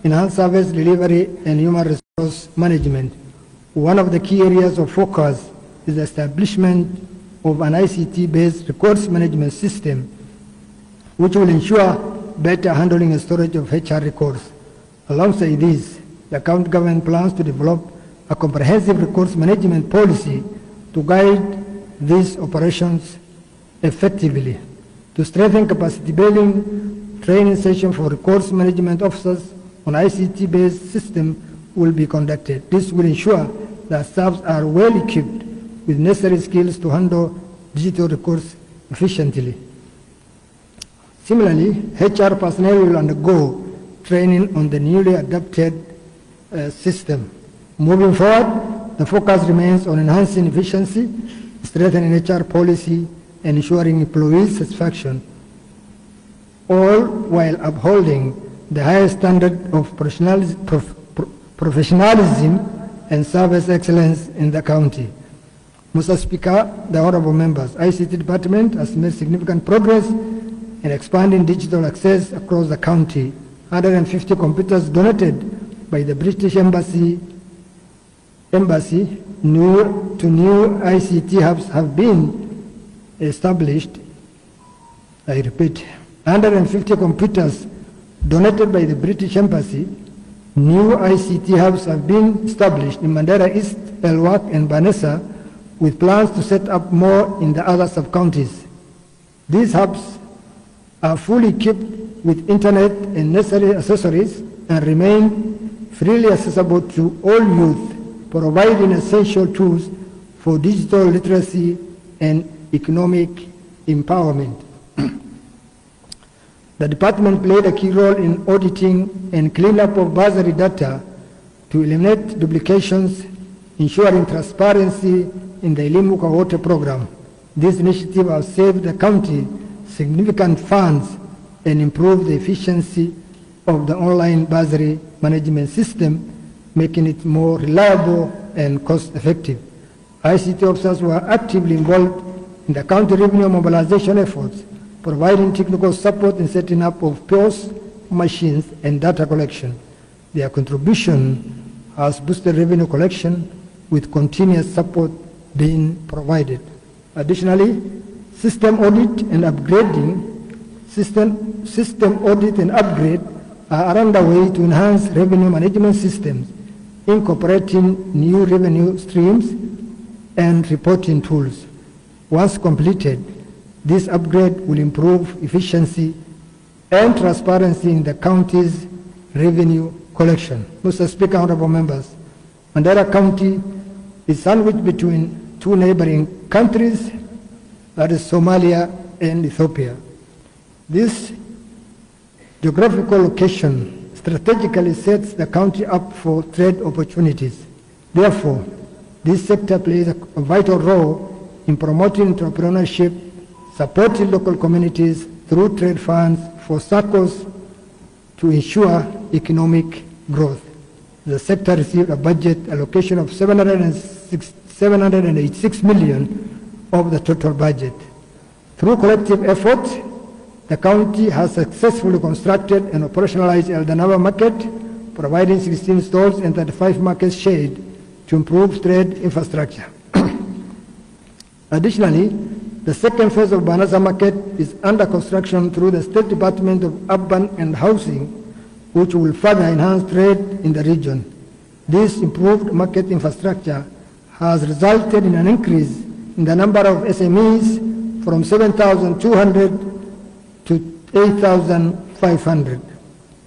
enhance service delivery and human resource management. One of the key areas of focus is the establishment of an ICT-based records management system, which will ensure better handling and storage of HR records. Alongside this, the county government plans to develop a comprehensive records management policy to guide these operations effectively. To strengthen capacity building, training sessions for records management officers on ICT-based system will be conducted. This will ensure that staff are well equipped with necessary skills to handle digital records efficiently. Similarly, HR personnel will undergo training on the newly adopted system. Moving forward, the focus remains on enhancing efficiency, strengthening HR policy, and ensuring employee satisfaction, all while upholding the highest standard of professionalism and service excellence in the county. Mr. Speaker, the honorable members, ICT department has made significant progress in expanding digital access across the county. 150 computers donated by the British Embassy new ICT hubs have been established. I repeat, 150 computers donated by the British Embassy, new ICT hubs have been established in Mandera East, Elwak, and Banessa, with plans to set up more in the other sub-counties. These hubs are fully equipped with internet and necessary accessories and remain freely accessible to all youth, providing essential tools for digital literacy and economic empowerment. The department played a key role in auditing and cleanup of bursary data to eliminate duplications, ensuring transparency in the Elimu kwa Wote program. This initiative has saved the county significant funds and improved the efficiency of the online bursary management system, making it more reliable and cost-effective. ICT officers were actively involved in the county revenue mobilization efforts, providing technical support in setting up of POS machines and data collection. Their contribution has boosted revenue collection, with continuous support being provided. Additionally, system audit and upgrade are underway to enhance revenue management systems, incorporating new revenue streams and reporting tools. Once completed, this upgrade will improve efficiency and transparency in the county's revenue collection. Mr. Speaker, honorable members, Mandera County is sandwiched between two neighboring countries, that is Somalia and Ethiopia. This geographical location strategically sets the county up for trade opportunities. Therefore, this sector plays a vital role in promoting entrepreneurship, supporting local communities, through trade funds for SACCOs to ensure economic growth. The sector received a budget allocation of 786 million of the total budget. Through collective effort, the county has successfully constructed and operationalized Eldanava Market, providing 16 stores and 35 market shade to improve trade infrastructure. Additionally, the second phase of Banasa Market is under construction through the State Department of Urban and Housing, which will further enhance trade in the region. This improved market infrastructure has resulted in an increase in the number of SMEs from 7,200 to 8,500.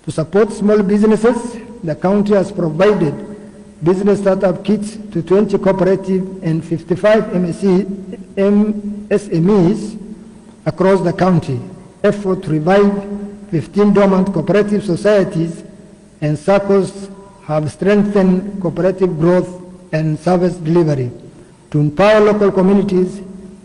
To support small businesses, the county has provided business startup kits to 20 cooperative and 55 SMEs across the county. Effort to revive 15 dormant cooperative societies and SACCOs have strengthened cooperative growth and service delivery. To empower local communities,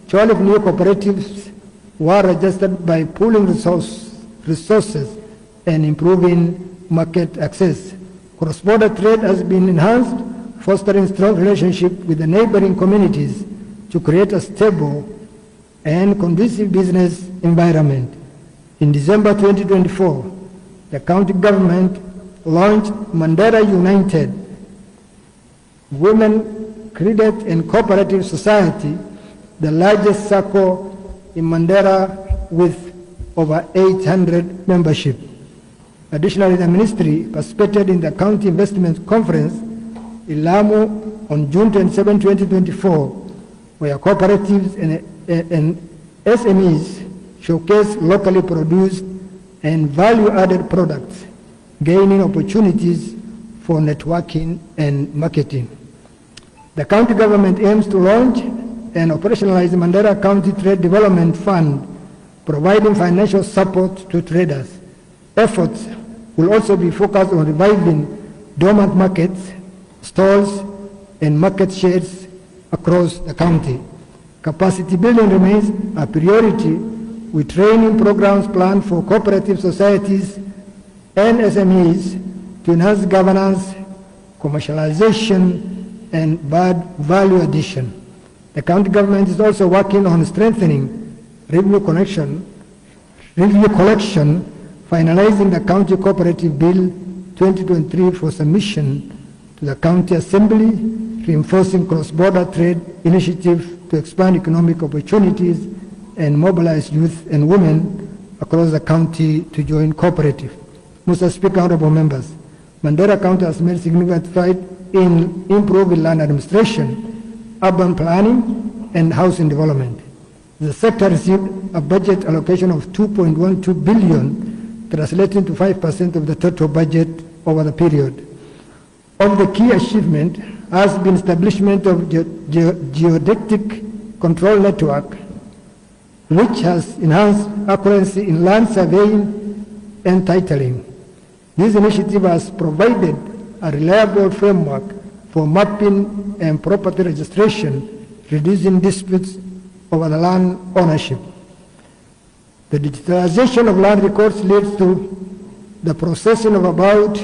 12 new cooperatives were registered by pooling resources and improving market access. Cross-border trade has been enhanced, fostering strong relationship with the neighboring communities to create a stable and conducive business environment. In December 2024, the county government launched Mandera United Women Credit and Cooperative Society, the largest SACCO in Mandera with over 800 membership. Additionally, the ministry participated in the County Investment Conference in Lamu on June 27, 2024, where cooperatives and SMEs showcase locally produced and value-added products, gaining opportunities for networking and marketing. The county government aims to launch and operationalize the Mandera County Trade Development Fund, providing financial support to traders. Efforts will also be focused on reviving dormant markets, stalls, and market shares across the county. Capacity building remains a priority, with training programs planned for cooperative societies and SMEs to enhance governance, commercialization, and value addition. The county government is also working on strengthening revenue collection, finalizing the County Cooperative Bill 2023 for submission to the County Assembly, reinforcing cross-border trade initiative to expand economic opportunities and mobilize youth and women across the county to join cooperative. Mr. Speaker, honorable members, Mandera County has made significant strides in improving land administration, urban planning, and housing development. The sector received a budget allocation of 2.12 billion, translating to 5% of the total budget over the period. Of the key achievement has been establishment of geodetic control network, which has enhanced accuracy in land surveying and titling. This initiative has provided a reliable framework for mapping and property registration, reducing disputes over the land ownership. The digitalization of land records leads to the processing of about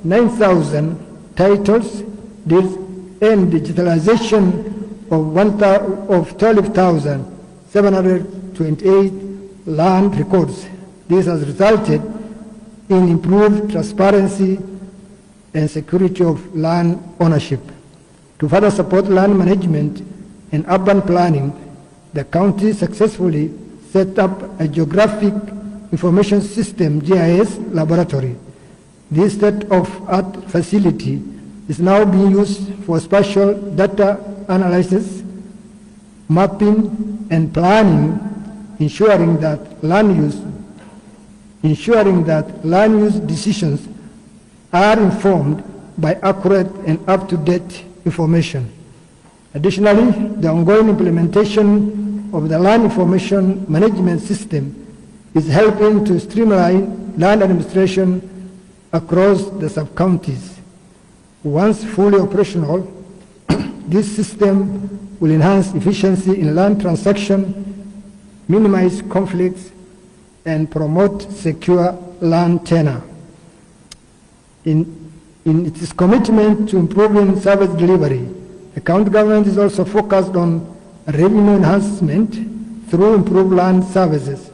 9,000 titles, deeds, and digitalization of 12,728 land records. This has resulted in improved transparency and security of land ownership. To further support land management and urban planning, the county successfully set up a Geographic Information System (GIS) laboratory. This state-of-art facility is now being used for spatial data analysis, mapping, and planning, ensuring that land use decisions are informed by accurate and up-to-date information. Additionally, the ongoing implementation of the Land Information Management System is helping to streamline land administration across the sub-counties. Once fully operational, this system will enhance efficiency in land transaction, minimize conflicts, and promote secure land tenure. In its commitment to improving service delivery, the county government is also focused on revenue enhancement through improved land services.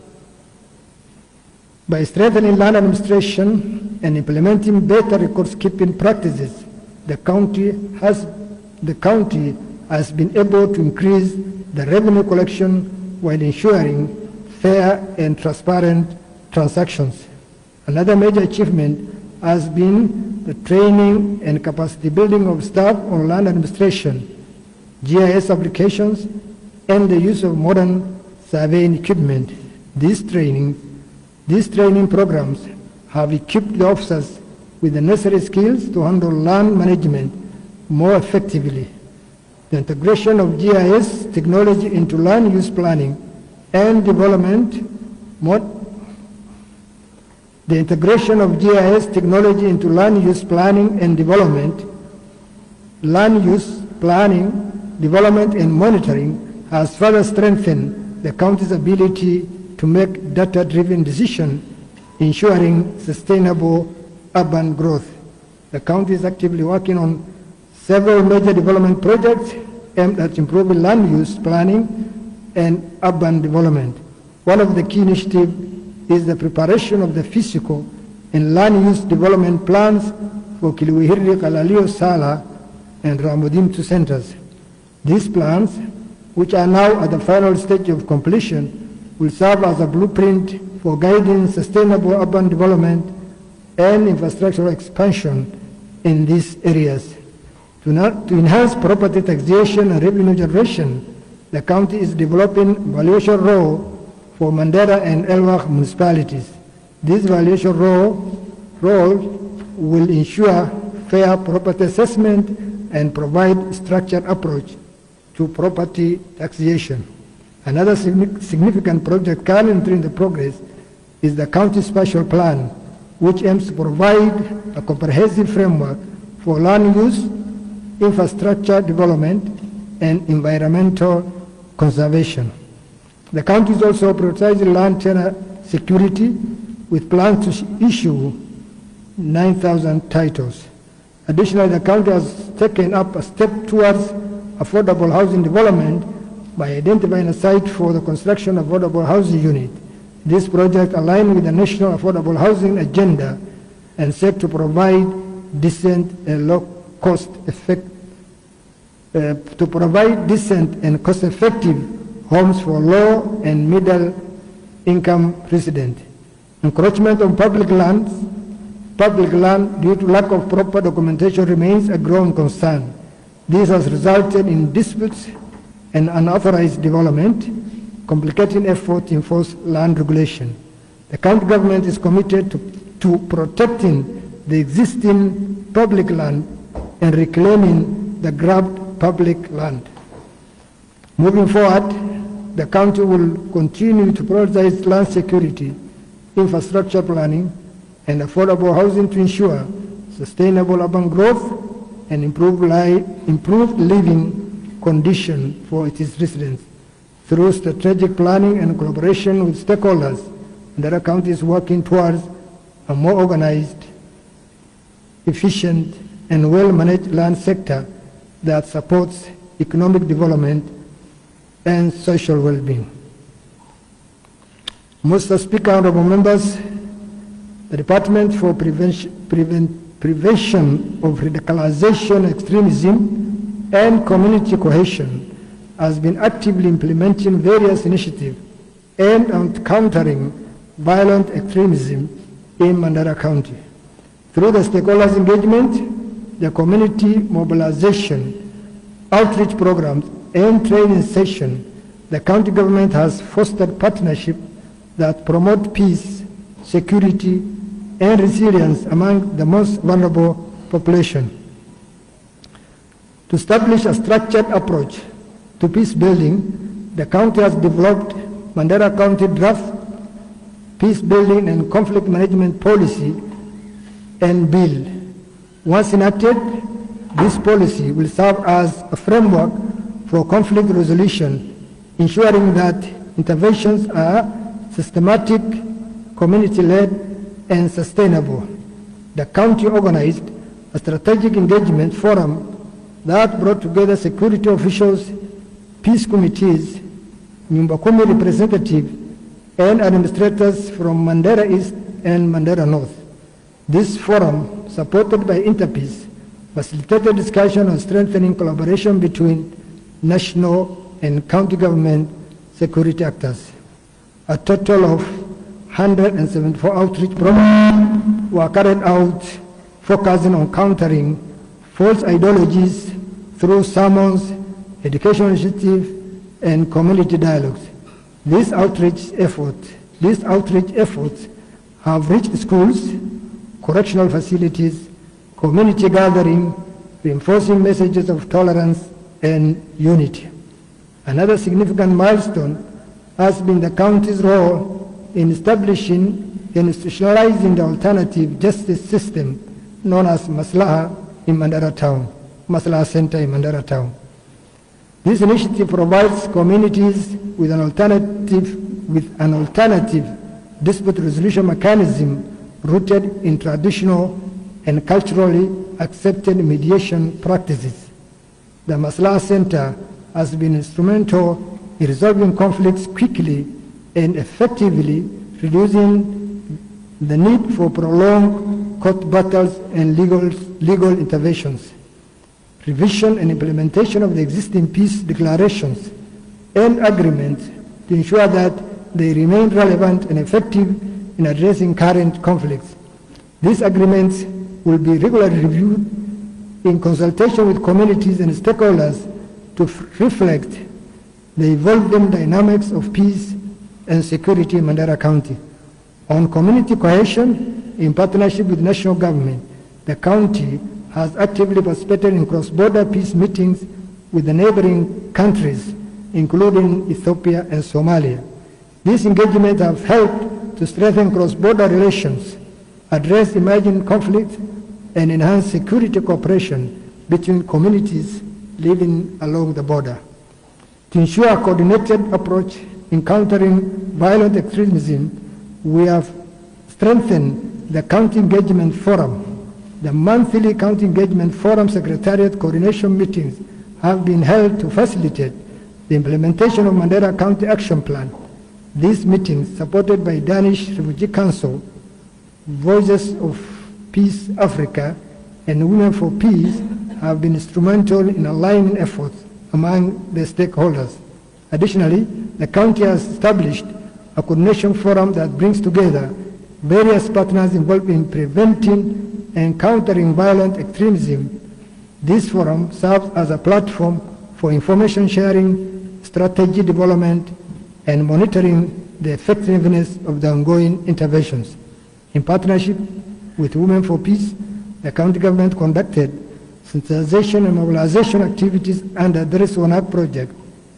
By strengthening land administration and implementing better record-keeping practices, the county has been able to increase the revenue collection while ensuring fair and transparent transactions. Another major achievement has been the training and capacity building of staff on land administration, GIS applications, and the use of modern surveying equipment. These training programs have equipped the officers with the necessary skills to handle land management more effectively. The integration of GIS technology into land use planning and development, development and monitoring has further strengthened the county's ability to make data-driven decisions, ensuring sustainable urban growth. The county is actively working on several major development projects aimed at improving land use planning and urban development. One of the key initiatives is the preparation of the physical and land use development plans for Kiliwihiri, Kalalio, Sala, and Ramodimtu centers. These plans, which are now at the final stage of completion, will serve as a blueprint for guiding sustainable urban development and infrastructural expansion in these areas. To enhance property taxation and revenue generation, the county is developing valuation roll for Mandera and Elwak municipalities. This valuation roll will ensure fair property assessment and provide structured approach to property taxation. Another significant project currently in the progress is the county spatial plan, which aims to provide a comprehensive framework for land use, infrastructure development, and environmental conservation. The county is also prioritizing land tenure security with plans to issue 9,000 titles. Additionally, the county has taken up a step towards affordable housing development by identifying a site for the construction of affordable housing unit. This project aligns with the National Affordable Housing Agenda and set to provide decent and cost-effective homes for low and middle income residents. Encroachment on public land due to lack of proper documentation remains a growing concern. This has resulted in disputes and unauthorized development, complicating efforts to enforce land regulation. The county government is committed to protecting the existing public land and reclaiming the grabbed public land. Moving forward, the county will continue to prioritize land security, infrastructure planning, and affordable housing to ensure sustainable urban growth and improved living condition for its residents. Through strategic planning and collaboration with stakeholders, Mandera County is working towards a more organized, efficient, and well-managed land sector that supports economic development and social well-being. Mr. Speaker, honorable members, the Department for Prevention of Radicalization, Extremism, and Community Cohesion has been actively implementing various initiatives aimed at countering violent extremism in Mandera County. Through the stakeholders' engagement, the community mobilization, outreach programs, and training sessions, the county government has fostered partnerships that promote peace, security, and resilience among the most vulnerable population. To establish a structured approach to peace building, the county has developed Mandera County Draft Peace Building and Conflict Management Policy and Bill. Once enacted, this policy will serve as a framework for conflict resolution, ensuring that interventions are systematic, community-led, and sustainable. The county organized a strategic engagement forum that brought together security officials, peace committees, Nyumba Kumi representatives, and administrators from Mandera East and Mandera North. This forum, supported by Interpeace, facilitated discussion on strengthening collaboration between national and county government security actors. A total of 174 outreach programs were carried out, focusing on countering false ideologies through sermons, education initiatives, and community dialogues. These outreach efforts have reached schools, correctional facilities, community gathering, reinforcing messages of tolerance and unity. Another significant milestone has been the county's role in establishing and institutionalizing the alternative justice system known as Maslaha in Mandera Town, Maslaha Center in Mandera Town. This initiative provides communities with an alternative dispute resolution mechanism rooted in traditional and culturally accepted mediation practices. The Maslaha Center has been instrumental in resolving conflicts quickly and effectively, reducing the need for prolonged court battles and legal interventions. Revision and implementation of the existing peace declarations and agreements to ensure that they remain relevant and effective in addressing current conflicts. These agreements will be regularly reviewed in consultation with communities and stakeholders to reflect the evolving dynamics of peace and security in Mandera County. On community cohesion, in partnership with national government, the county has actively participated in cross-border peace meetings with the neighboring countries, including Ethiopia and Somalia. These engagements have helped to strengthen cross-border relations, address emerging conflicts, and enhance security cooperation between communities living along the border. To ensure a coordinated approach in countering violent extremism, we have strengthened the County Engagement Forum. The monthly County Engagement Forum Secretariat coordination meetings have been held to facilitate the implementation of Mandera County Action Plan. These meetings, supported by Danish Refugee Council, Voices of Peace Africa, and Women for Peace, have been instrumental in aligning efforts among the stakeholders. Additionally, the county has established a coordination forum that brings together various partners involved in preventing and countering violent extremism. This forum serves as a platform for information sharing, strategy development, and monitoring the effectiveness of the ongoing interventions. In partnership with Women for Peace, the county government conducted sensitization and mobilization activities under the Reswanak project,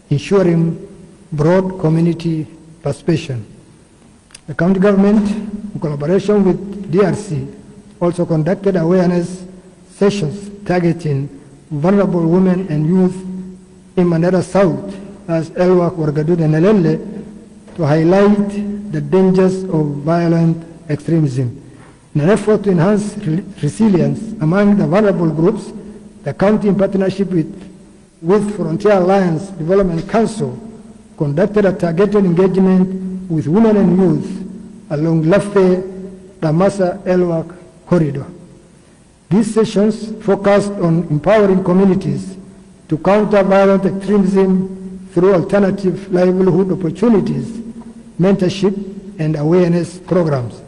ensuring broad community participation. The county government, in collaboration with DRC, also conducted awareness sessions targeting vulnerable women and youth in Mandera South as Elwak, Wargadud, and Elele to highlight the dangers of violent extremism. In an effort to enhance resilience among the vulnerable groups, the county, in partnership with Frontier Alliance Development Council, conducted a targeted engagement with women and youth along Lafay, Damasa, Elwak corridor. These sessions focused on empowering communities to counter violent extremism through alternative livelihood opportunities, mentorship, and awareness programs.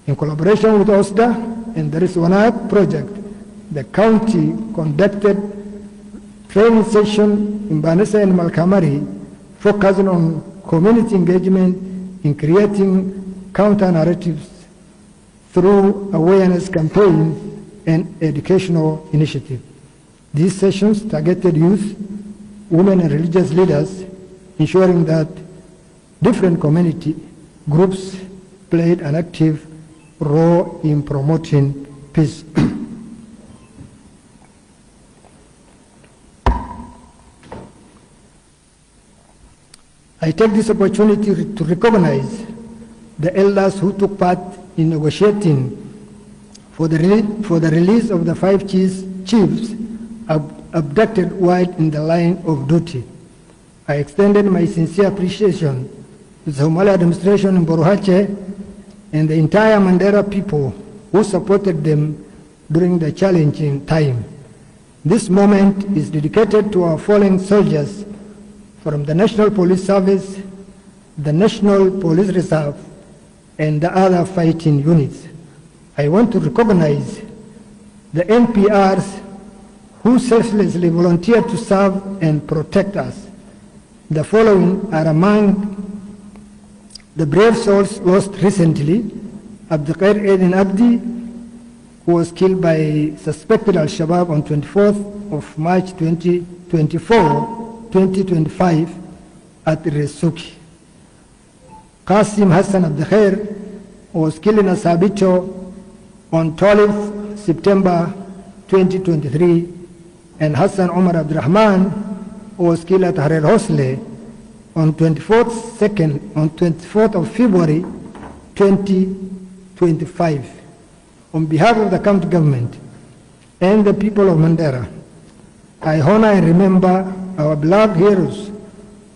In collaboration with OSDA and the Reswanak project, the county conducted training sessions in Banessa and Malkamari, focusing on community engagement in creating counter-narratives through awareness campaigns and educational initiatives. These sessions targeted youth, women, and religious leaders, ensuring that different community groups played an active role in promoting peace. I take this opportunity to recognize the elders who took part in negotiating for the release of the 5 chiefs abducted while in the line of duty. I extended my sincere appreciation to the Somali administration in Boruhache and the entire Mandera people who supported them during the challenging time. This moment is dedicated to our fallen soldiers from the National Police Service, the National Police Reserve, and the other fighting units. I want to recognize the NPRs who selflessly volunteered to serve and protect us. The following are among the brave souls lost recently: Abdulkair Edin Abdi, who was killed by suspected Al-Shabaab on 24th of March 2025 at Resuki. Qasim Hassan Abdulkair was killed in Asabito on 12th September 2023, and Hassan Omar Abdurrahman was killed at Harer Hosle on 24th of February 2025. On behalf of the county government and the people of Mandera, I honor and remember our beloved heroes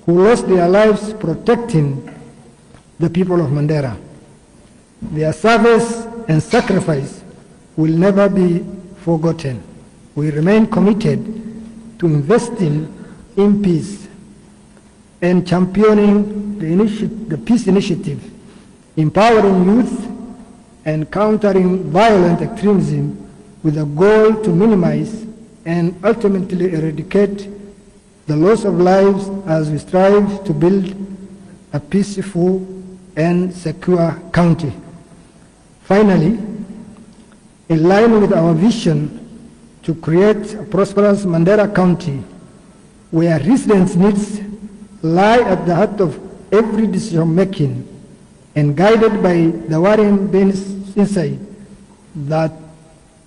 who lost their lives protecting the people of Mandera. Their service and sacrifice will never be forgotten. We remain committed to investing in peace and championing the peace initiative, empowering youth, and countering violent extremism with a goal to minimize and ultimately eradicate the loss of lives as we strive to build a peaceful and secure county. Finally, in line with our vision to create a prosperous Mandera County where residents' needs lie at the heart of every decision making, and guided by the Warren Ben's insight that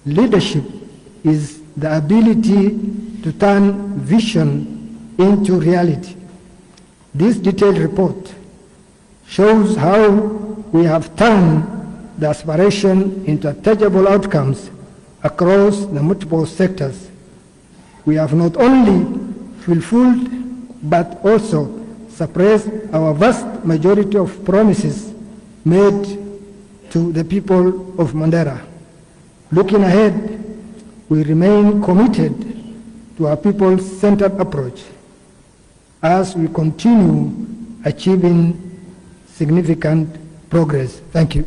leadership is the ability to turn vision into reality. This detailed report shows how we have turned the aspiration into tangible outcomes across the multiple sectors. We have not only fulfilled but also suppressed our vast majority of promises made to the people of Mandera. Looking ahead, we remain committed to our people-centered approach as we continue achieving significant progress. Thank you.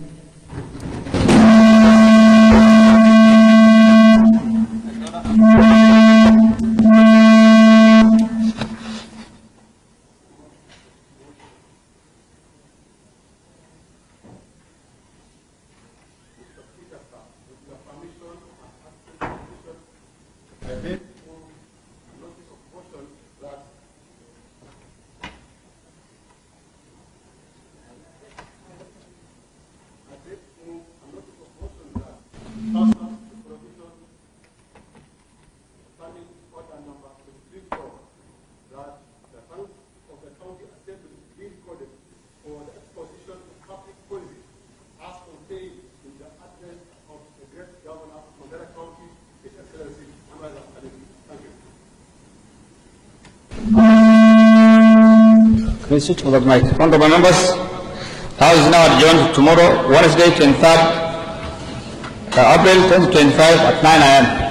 Please switch over the mic. Honorable members, House is now adjourned tomorrow, Wednesday, 23rd April 2025 at 9 a.m.